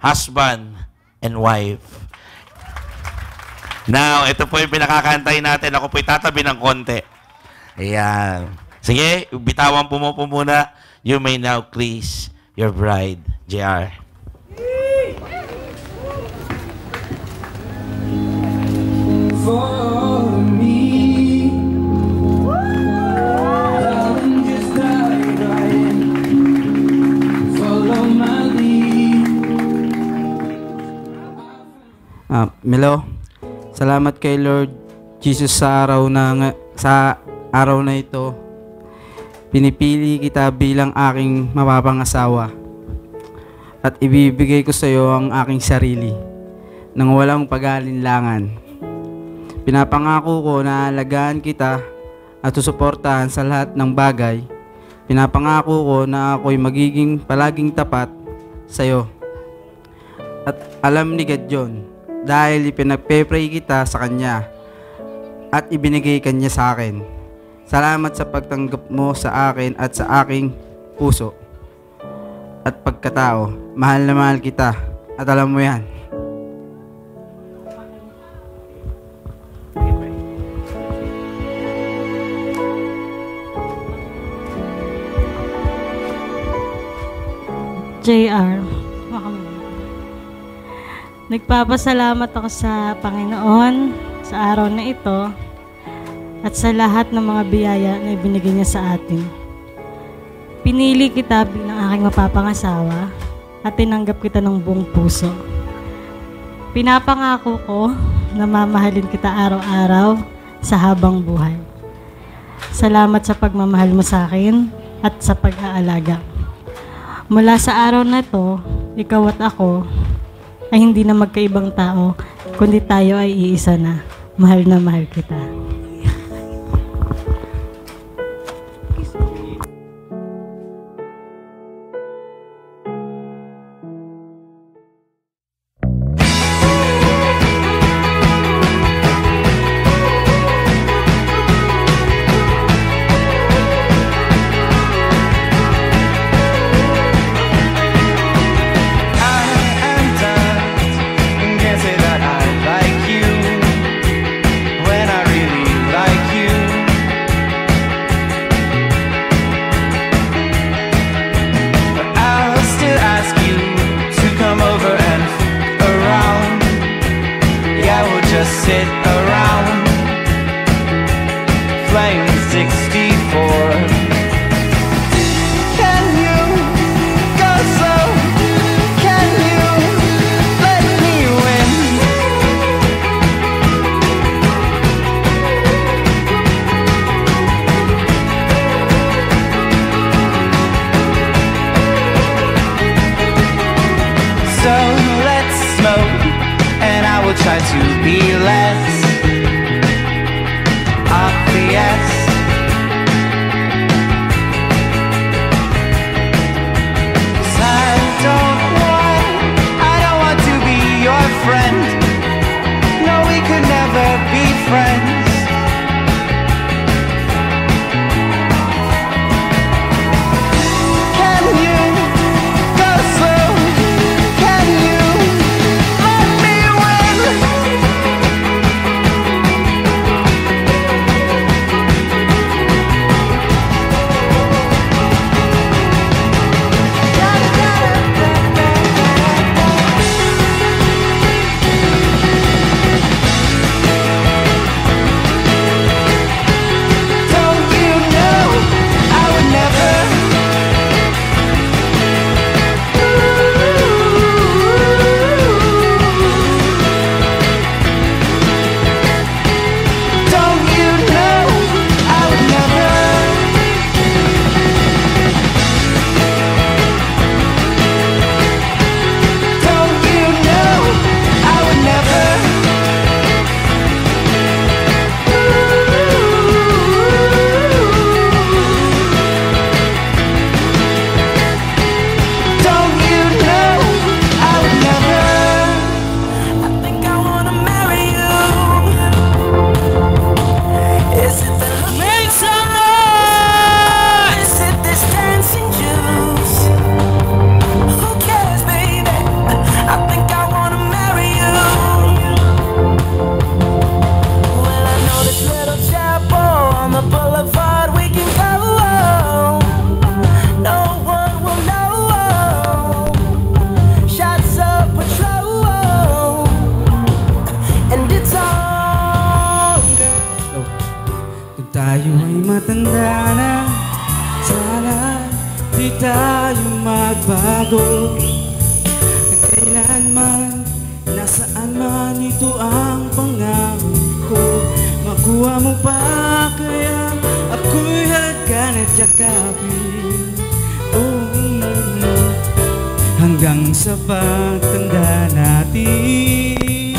husband and wife. Now, ito po yung pinakakantay natin. Ako po'y tatabi ng konti. Ayan. Sige, bitawan po mo po muna. You may now kiss your bride, JR. For me, darling, just dive right in. Follow my lead. Melo, salamat kay Lord Jesus sa araw na ito. Pinipili kita bilang aking mapapangasawa at ibibigay ko sa iyo ang aking sarili nang walang pag-aalinlangan. Pinapangako ko na alagaan kita at susuportahan sa lahat ng bagay. Pinapangako ko na ako'y magiging palaging tapat sa iyo. At alam ni God yun dahil ipinagpe-pray kita sa Kanya at ibinigay Kanya sa akin. Salamat sa pagtanggap mo sa akin at sa aking puso. at pagkatao. Mahal na mahal kita at alam mo yan. JR, nagpapasalamat ako sa Panginoon sa araw na ito at sa lahat ng mga biyaya na ibinigay niya sa atin. Pinili kita bilang aking mapapangasawa at tinanggap kita ng buong puso. Pinapangako ko na mamahalin kita araw-araw sa habang buhay. Salamat sa pagmamahal mo sa akin at sa pag-aalaga. Mula sa araw na to, ikaw at ako ay hindi na magkaibang tao, kundi tayo ay iisa na. Mahal na mahal kita. Sit around playing 64. Can you go slow? Can you let me win? So let's smoke and I will try to be less obvious. 'Cause I don't want to be your friend. No, we could never be friends. Can you go slow? Can you let me win? Don't you know I would never? Don't you know I would never? Don't you know I would never? Don't you know I would never? I think I wanna marry you. Is it the make some noise? Is it this dancing juice? Who cares, baby? I think I wanna marry you. Well, I know this little chapel on the boulevard we can go. No one will know. Shots of patrol, and it's all good. Kung tayo ay matanda na, sana di tayo magbago. Kailanman, nasaan man ito ang pangako ko. Makuha mo pa kaya ako'y hagkan at yakapin. Hanggang sa pagtanda natin,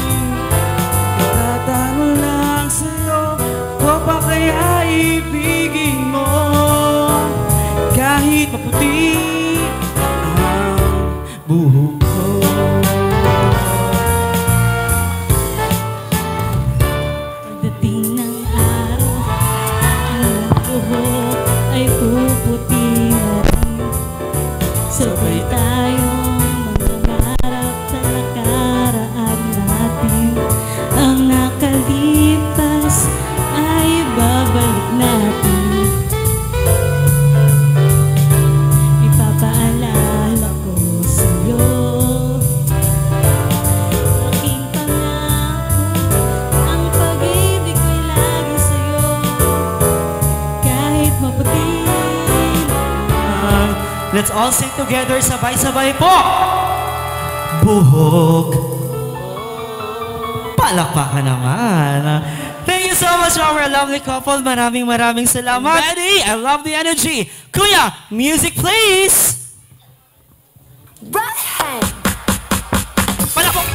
tatanong lang sa'yo, ko pa kaya ibigin mo? Kahit maputi ang buhok ko. Pagdating ng araw, ang buhok ay puputi na rin. Sabay tayo Let's all sing together, sabay-sabay po. Buhok. Palakpakan naman. Thank you so much, our lovely couple. Maraming salamat. Ready? I love the energy. Kuya, music please. Right. Palakpak.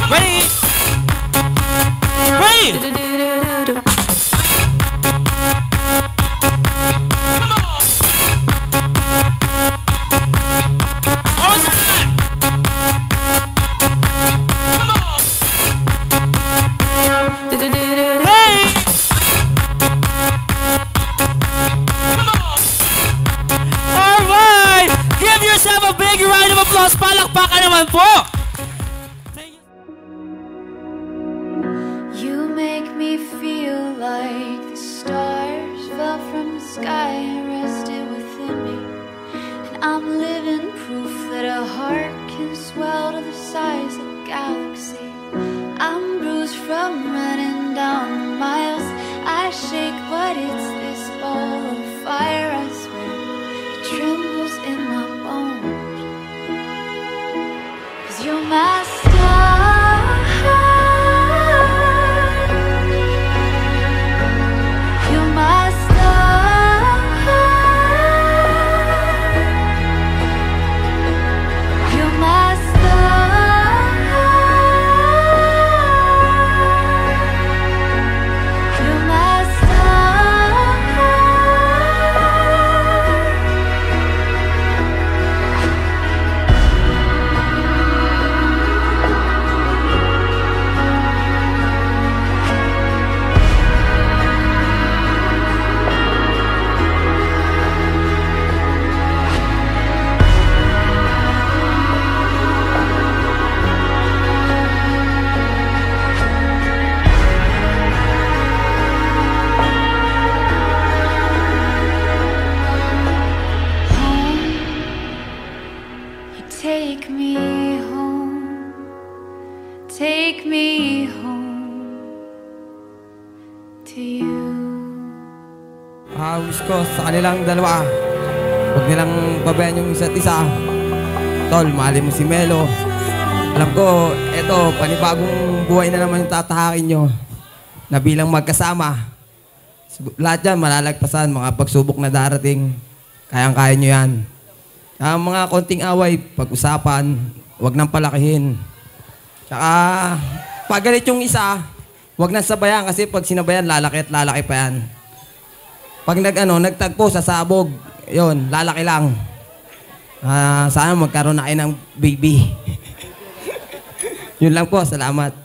Ready? Ready? Palakpakan naman po! You make me feel like the stars fell from the sky and rested within me. And I'm living proof that a heart can swell to the size of a galaxy. I'm bruised from running down the miles I shake, but it's this ball of fire, I swear. It trembles in my bones. You're my star. You're my star. You're my star. You're my star. Take me home, take me home to you. Wish ko sa kanilang dalawa, huwag nilang pabayaan yung isa't isa. Tol, mahalin mo si Melo. Alam ko, eto, panibagong buhay na naman yung tatahakin nyo na bilang magkasama. Lahat yan, malalagpasan, mga pagsubok na darating. Kayang-kaya nyo yan. Ang mga konting away, pag-usapan, huwag nang palakihin. Tsaka, pag galit yung isa, huwag nang sabayan kasi pag sinabayan, lalaki at lalaki pa yan. Pag nagtagpo sa sabog, yun, lalaki lang. Sana magkaroon na kayo ng baby. Yun lang po, salamat.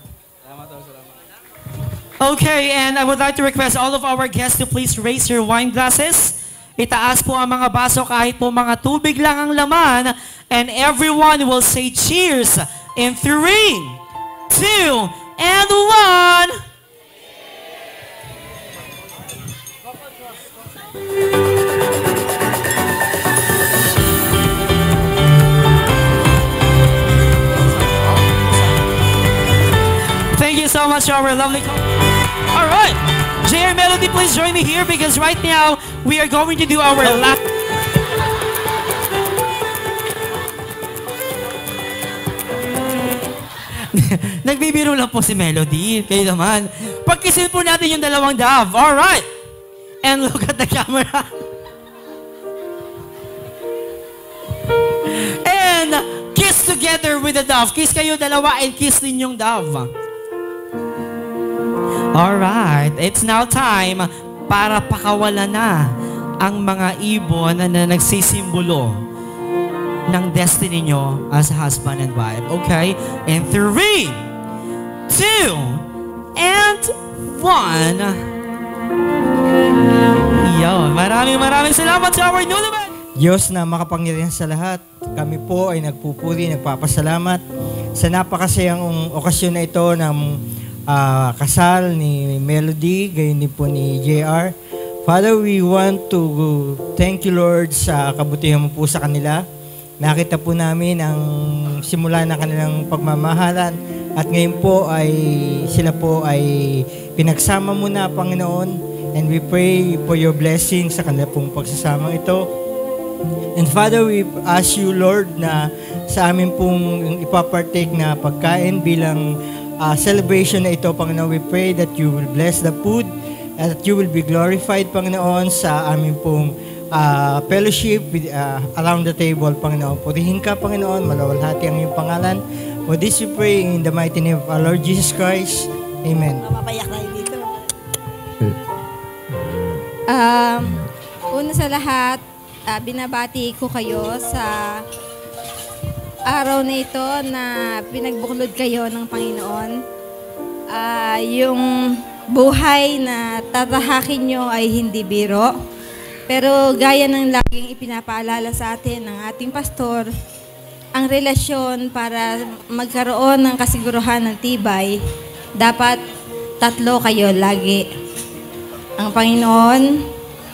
Okay, and I would like to request all of our guests to please raise your wine glasses. Itaas po ang mga baso kahit po mga tubig lang ang laman. And everyone will say cheers in 3, 2, and 1. Thank you so much, our lovely couple. All right. JR Melody, please join me here because right now we are going to do our last. Nagbibiro lang po si Melody. Kayo naman. Pagkisin po natin yung dalawang dove. All right. And look at the camera. And kiss together with the dove. Kiss kayo dalawa and kiss din yung dove. Alright, it's now time para pakawalan na ang mga ibon na nagsisimbolo ng destiny nyo as husband and wife. Okay? In 3, 2, and 1. Yo, maraming salamat sa our newlywed. Diyos na makapangyarihan sa lahat, kami po ay nagpupuri, nagpapasalamat sa napakasayang okasyon na ito ng kasal ni Melody, gayon din po ni JR. Father, we want to thank you, Lord, sa kabutihan mo po sa kanila. Nakita po namin ang simula ng kanilang pagmamahalan at ngayon po ay sila po ay pinagsama mo na, Panginoon, and we pray for your blessing sa kanila pong pagsasamang ito. And Father, we ask you, Lord, na sa amin pong ipapartake na pagkain bilang celebration na ito, Panginoon, we pray that you will bless the food and that you will be glorified, Panginoon, sa amin pong fellowship with, around the table, Panginoon. Purihin ka, Panginoon, malawalhati ang iyong pangalan. For this we pray in the mighty name of our Lord Jesus Christ. Amen. Mapapayak tayo dito. Una sa lahat, binabati ko kayo sa araw na ito na pinagbuklod kayo ng Panginoon. Yung buhay na tatahakin nyo ay hindi biro. Pero gaya ng laging ipinapaalala sa atin ng ating pastor, ang relasyon para magkaroon ng kasiguruhan ng tibay, dapat tatlo kayo lagi. Ang Panginoon,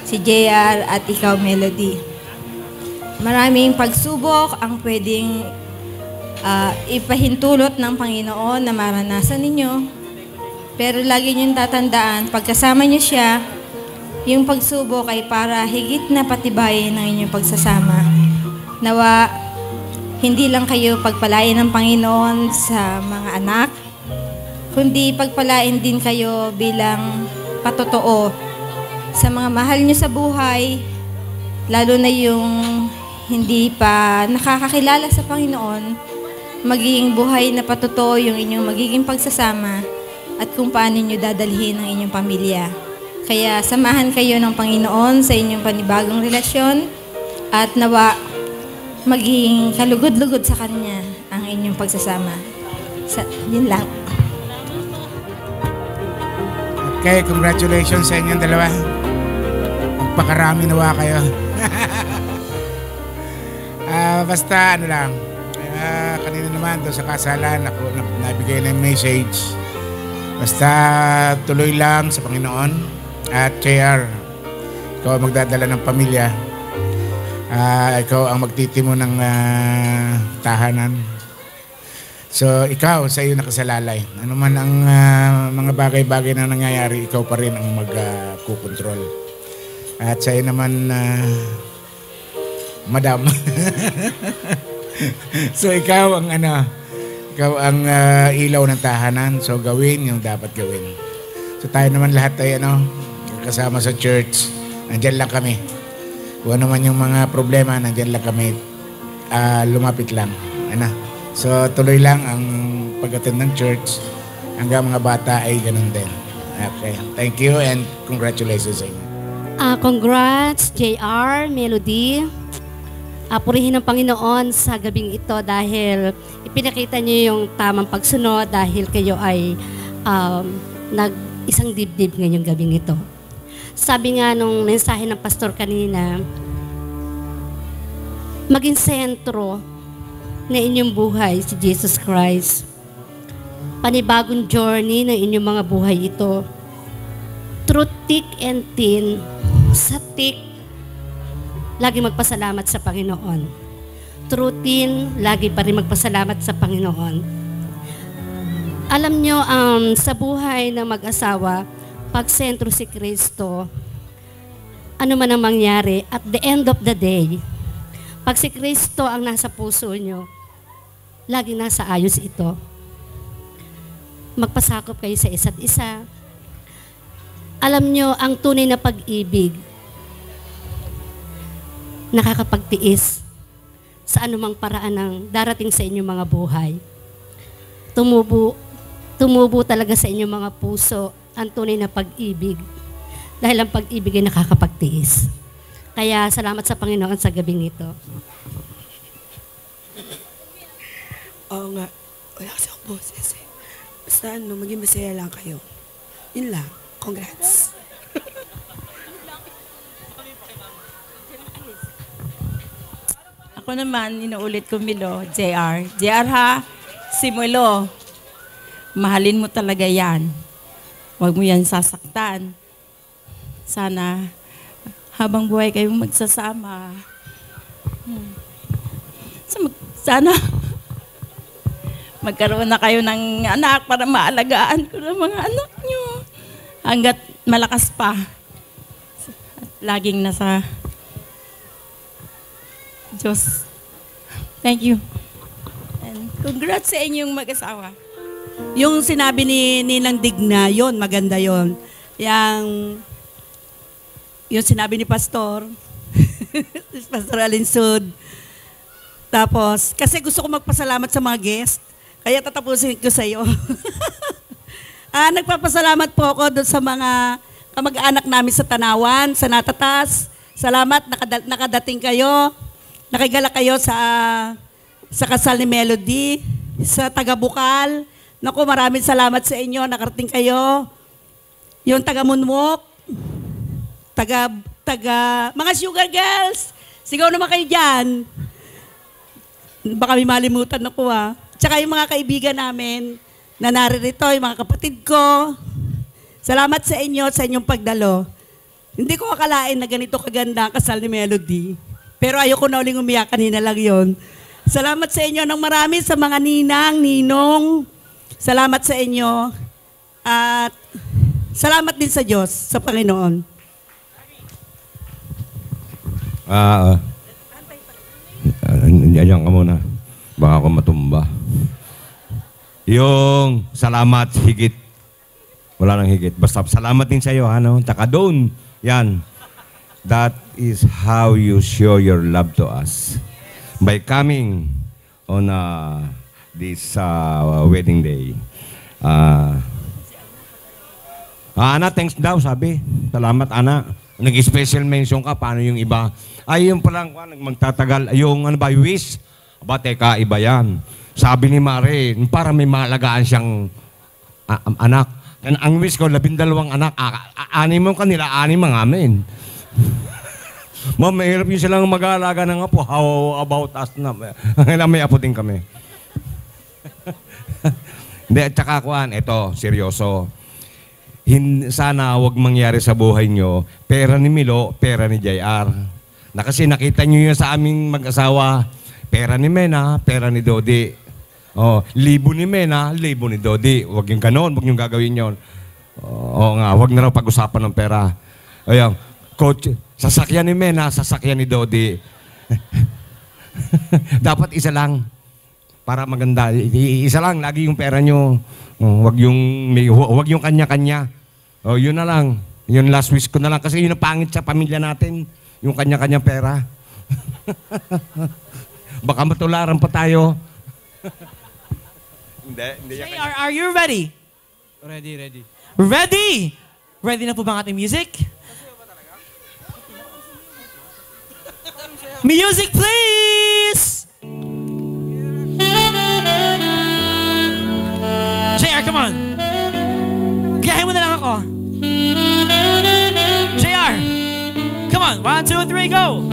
si JR at ikaw, Melody. Maraming pagsubok ang pwedeng ipahintulot ng Panginoon na maranasan ninyo. Pero lagi niyong tatandaan, pagkasama niyo siya, yung pagsubok ay para higit na patibayin ng inyong pagsasama. Nawa, hindi lang kayo pagpalain ng Panginoon sa mga anak, kundi pagpalain din kayo bilang patotoo sa mga mahal nyo sa buhay, lalo na yung hindi pa nakakakilala sa Panginoon, magiging buhay na patotoo yung inyong magiging pagsasama at kung paano nyo dadalhin ang inyong pamilya. Kaya samahan kayo ng Panginoon sa inyong panibagong relasyon at nawa maging kalugod-lugod sa Kanya ang inyong pagsasama. Yun lang. Okay, congratulations sa inyong dalawa. Magpakarami nawa kayo. Basta ano lang, kanina naman doon sa kasalan ako nabigay ng message. Basta tuloy lang sa Panginoon at JR, ikaw ang magdadala ng pamilya. Ikaw ang magtitimo ng tahanan. So, ikaw, sa iyo nakasalalay. Ano man ang mga bagay-bagay na nangyayari, ikaw pa rin ang magkukontrol. At sa iyo naman, madam. So, ikaw ang ilaw ng tahanan. So, gawin yung dapat gawin. So, tayo naman lahat ay kasama sa church. Nandyan lang kami. Kung ano man yung mga problema, nandyan lang kami. Lumapit lang. So, tuloy lang ang pag-attend ng church hanggang mga bata ay ganun din. Okay. Thank you and congratulations sa inyo. Congrats, JR, Melody. Purihin ng Panginoon sa gabing ito dahil ipinakita niyo yung tamang pagsunod dahil kayo ay nag-isang dibdib ngayong gabing ito. Sabi nga nung mensahe ng pastor kanina, maging sentro na inyong buhay si Jesus Christ. Panibagong journey ng inyong mga buhay ito. Through thick and thin, sa thick, lagi magpasalamat sa Panginoon. Through thin, lagi pa rin magpasalamat sa Panginoon. Alam nyo, sa buhay ng mag-asawa, pag sentro si Kristo, ano man ang mangyari, at the end of the day, pag si Kristo ang nasa puso nyo, laging nasa ayos ito. Magpasakop kayo sa isa't isa. Alam nyo, ang tunay na pag-ibig, nakakapagtiis sa anumang paraan ng darating sa inyong mga buhay. Tumubo talaga sa inyong mga puso ang tunay na pag-ibig. Dahil ang pag-ibig ay nakakapagtiis. Kaya salamat sa Panginoon sa gabing ito. Oo nga. Wala kasi ako boses eh. Basta maging masaya lang kayo. Yun lang. Congrats. Ako naman, inuulit ko Milo, JR. JR ha, si Milo, mahalin mo talaga yan. Huwag mo yan sasaktan. Sana habang buhay kayong magsasama. Sana magkaroon na kayo ng anak para maalagaan ko ng mga anak nyo. Hanggat malakas pa. At laging nasa Diyos. Thank you. And congrats sa inyong mag-asawa. Yung sinabi ni Ninang Digna, yon maganda yon. Yung sinabi ni Pastor, Pastor Alinsud. Tapos, kasi gusto ko magpasalamat sa mga guest, kaya tatapusin ko sa iyo. Nagpapasalamat po ako doon sa mga kamag-anak namin sa Tanawan, sa Natatas. Salamat, nakadating kayo. Nakigala kayo sa kasal ni Melody, sa taga-Bukal. Naku, maraming salamat sa inyo. Nakarating kayo. Yung taga-Munwok, mga sugar girls. Sigaw naman kayo dyan. Baka may malimutan ako Tsaka yung mga kaibigan namin na naririto, yung mga kapatid ko. Salamat sa inyo, sa inyong pagdalo. Hindi ko akalain na ganito kaganda ang kasal ni Melody. Pero ayoko na uling umiyak, kanina lang yon. Salamat sa inyo ng marami sa mga ninang, ninong. Salamat sa inyo. At salamat din sa Diyos, sa Panginoon. Diyan ka muna. Baka ako matumba. Yung salamat higit. Wala nang higit. Basta salamat din sa iyo, Taka doon. Yan. That is how you show your love to us. By coming on this wedding day. Ana, thanks daw, sabi. Salamat, Ana. Nag-special mention ka, paano yung iba? Ay, yung palang, magtatagal, yung wish. Aba, teka, iba yan. Sabi ni Mare, para may maalagaan siyang anak. Ang wish ko, 12 anak. 6 mo kanila, 6 ang amin. Ma'am, mahirap yung silang mag-aalaga ng apo. How about us na? May apo din kami. Hindi, at saka ito, seryoso. Sana wag mangyari sa buhay nyo, pera ni Milo, pera ni JR. Na kasi nakita nyo yun sa aming mag-asawa, pera ni Mena, pera ni Dodi. Libo ni Mena, libo ni Dodi. Wag yung ganon, wag yung gagawin yun. Wag na raw pag-usapan ng pera. Ayan, coach, sasakyan ni Mena, sasakyan ni Dodi. Dapat isa lang. Para maganda. Isa lang, lagi yung pera nyo. Wag yung kanya-kanya. Yun na lang. Yun last wish ko na lang. Kasi yun ang pangit sa pamilya natin. Yung kanya-kanyang pera. Baka matularan pa tayo. Hindi. Are you ready? Ready. Ready? Ready na po ba ang ating music? Music, please! JR, come on. Gayahin mo na lang ako. JR, come on. 1, 2, 3, go.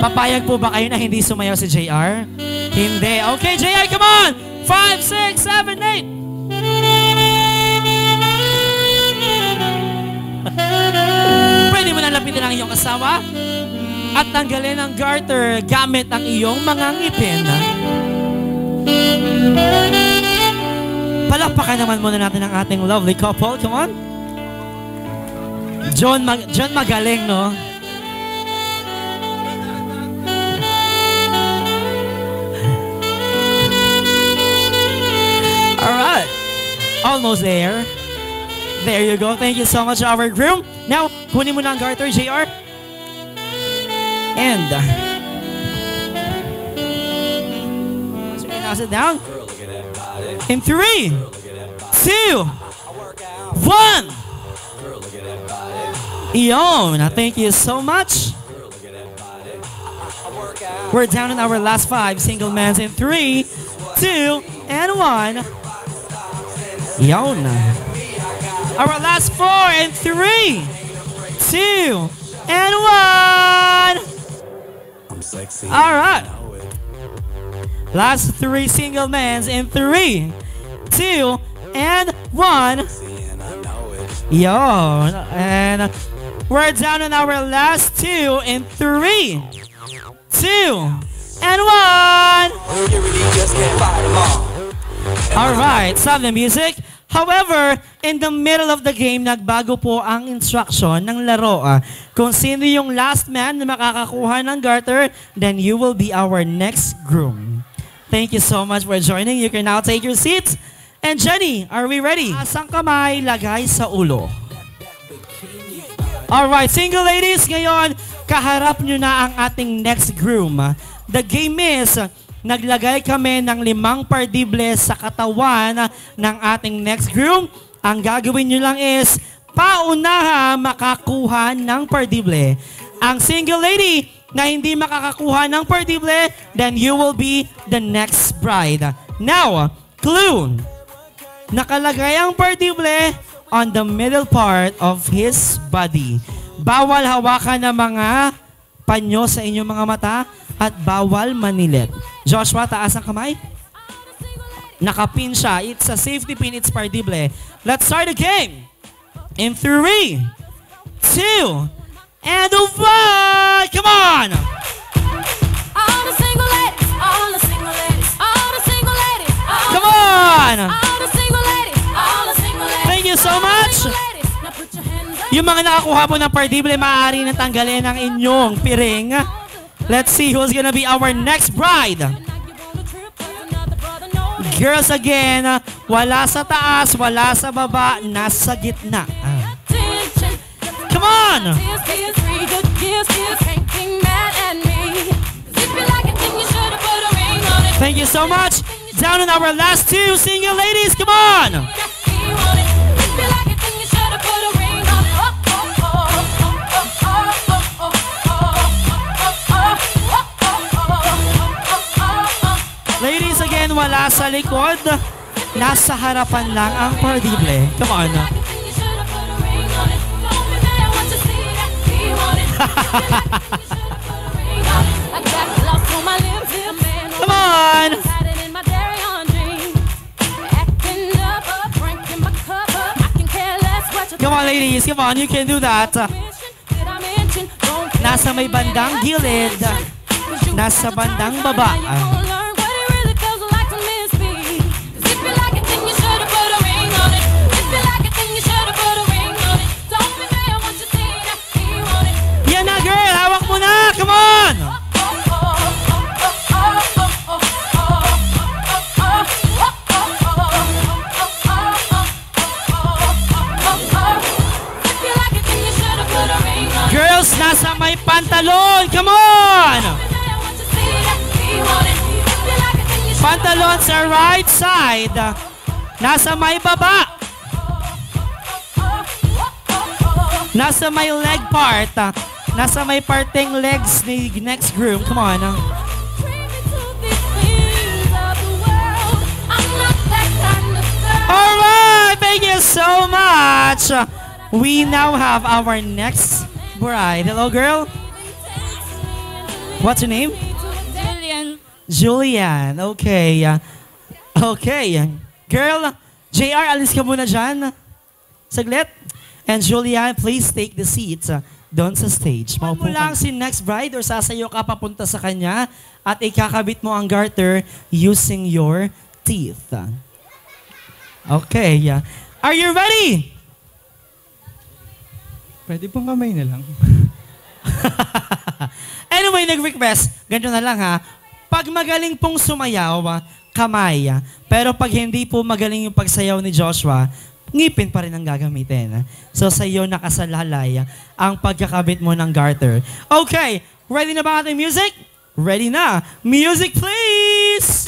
Papayag po ba kayo na hindi sumayaw si JR? Hindi. Okay, JR, come on. 5, 6, 7, 8. Pwede mo na lapitin ang iyong asawa at tanggalin ang garter gamit ang iyong mga ngipin. Palakpakan naman muna natin ang ating lovely couple. Come on. John magaling, no? Alright. Almost there. There you go. Thank you so much, our groom. Now, kunin mo na ang garter, JR. And once you pass it down. In 3, 2, 1. Yon. Thank you so much. We're down in our last 5 single mans in 3, 2, and 1. Yon. Our last 4 in 3, 2, and 1. All right. Last 3 single mans in 3, 2, and 1. Yon. And we're down on our last 2 in 3, 2, and 1. Alright, stop the music. However, in the middle of the game, nagbago po ang instruction ng laro. Kung sino yung last man na makakakuha ng garter, then you will be our next groom. Thank you so much for joining. You can now take your seats. And Jenny, are we ready? Asang kamay, lagay sa ulo. Alright, single ladies, ngayon, kaharap nyo na ang ating next groom. The game is, naglagay kami ng 5 pardible sa katawan ng ating next groom. Ang gagawin nyo lang is, paunaha makakuha ng pardible. Ang single lady na hindi makakakuha ng pardible, then you will be the next bride. Now, clue. Nakalagay ang pardible on the middle part of his body. Bawal hawakan ng mga panyo sa inyong mga mata at bawal manilit. Joshua, taas ang kamay. Nakapin siya. It's a safety pin. It's pardible. Let's start the game. In 3, 2, and 1. Come on! All the single ladies, all the single ladies, all the single ladies. Come on! All the single ladies, all the single ladies. Thank you so much. Yung mga nakakuha po ng pardible, maaari na tanggalin ang inyong piring. Let's see who's gonna be our next bride. Girls again, wala sa taas, wala sa baba, nasa gitna. Come on! Thank you so much. Down on our last 2 single ladies, come on! Ladies again, wala sa likod. Nasa harapan lang ang pardible. Come on. Come on. Come on, ladies. Come on, you can do that. Nasa may bandang gilid. Nasa bandang baba. Yan na, girl. Hawak mo na. Come on. Girls, nasa may pantalon. Come on. Pantalon sa right side. Nasa may baba. Nasa may leg part. Nasa may parteng legs ni next groom. Come on. Alright, thank you so much. We now have our next bride. Hello, girl. What's your name? Julian. Julian. Okay. Okay. Girl, JR, alis ka muna dyan. Saglit. And Julian, please take the seats doon sa stage. Maupo lang si next bride or sasayo ka papunta sa kanya at ikakabit mo ang garter using your teeth. Okay. Are you ready? Pwede pong kamay na lang. Anyway, nag-request. Ganito na lang ha. Pag magaling pong sumayaw, kamay. Pero pag hindi po magaling yung pagsayaw ni Joshua, ngipin pa rin ang gagamitin. So sa iyo nakasalalay ang pagkakabit mo ng garter. Okay, ready na ba ang ating music? Ready na. Music please!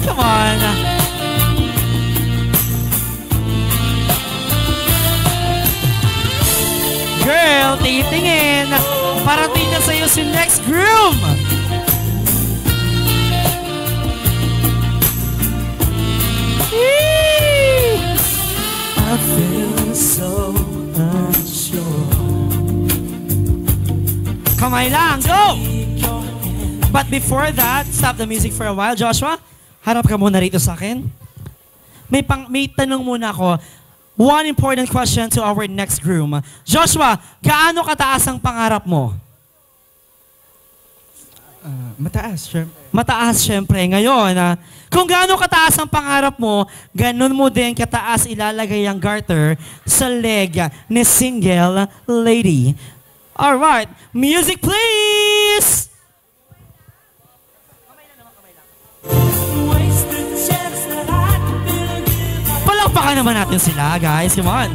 Come on. Girl, titingin. Parating na sa'yo si next groom. I feel so unsure. Kamay lang, go! But before that, stop the music for a while. Joshua, harap ka muna rito sa akin. May tanong muna ako. One important question to our next groom. Joshua, gaano kataas ang pangarap mo? Mataas, syempre. Mataas, syempre. Ngayon, kung gaano kataas ang pangarap mo, ganun mo din kataas ilalagay ang garter sa leg ni single lady. Alright, music please! Palakpakan naman natin sila, guys. Come on.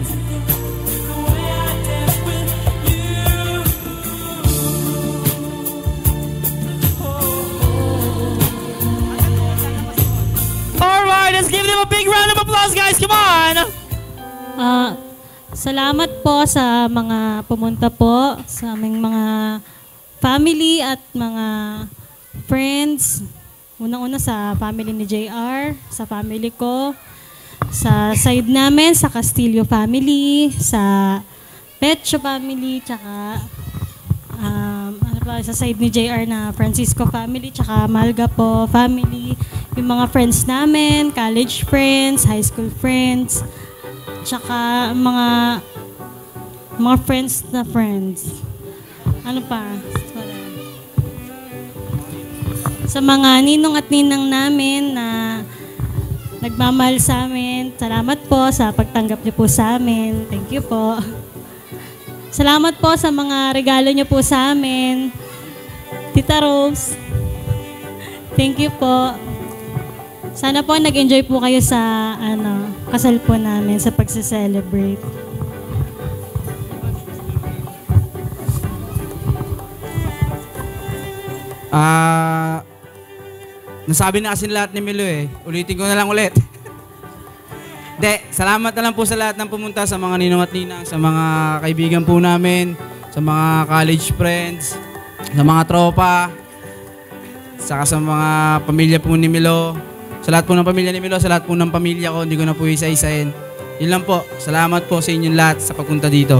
Alright, let's give them a big round of applause, guys. Come on. Salamat po sa mga pumunta po, sa aming mga family at mga friends. Unang-una sa family ni JR, sa family ko, sa side namin, sa Castillo family, sa Pecho family, tsaka sa side ni JR na Francisco family, tsaka Malga po family, yung mga friends namin, college friends, high school friends, tsaka mga friends na friends. Ano pa? Sa mga ninong at ninang namin na nagmamahal sa amin, salamat po sa pagtanggap niyo po sa amin. Thank you po. Salamat po sa mga regalo niyo po sa amin. Tita Rose, thank you po. Sana po nag-enjoy po kayo sa kasal po namin, sa pagse-celebrate. Nasabi na kasi lahat ni Milo eh. Ulitin ko na lang ulit. De, salamat na lang po sa lahat ng pumunta, sa mga ninong at ninang, sa mga kaibigan po namin, sa mga college friends, sa mga tropa, saka sa mga pamilya po ni Milo. Sa lahat po ng pamilya ni Milo, sa lahat po ng pamilya ko, hindi ko na po isa-isahin. Yun lang po. Salamat po sa inyong lahat sa pagpunta dito.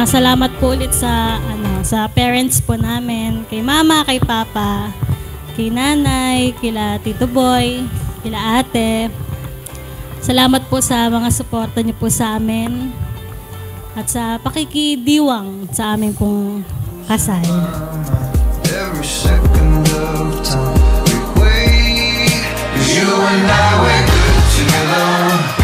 Salamat po ulit sa sa parents po namin, kay mama, kay papa, kay nanay, kila Tito Boy, kila ate. Salamat po sa mga suporta niyo po sa amin at sa pakikidiwang sa amin pong kasal. Every second of time we wait, 'cause you and I were good together.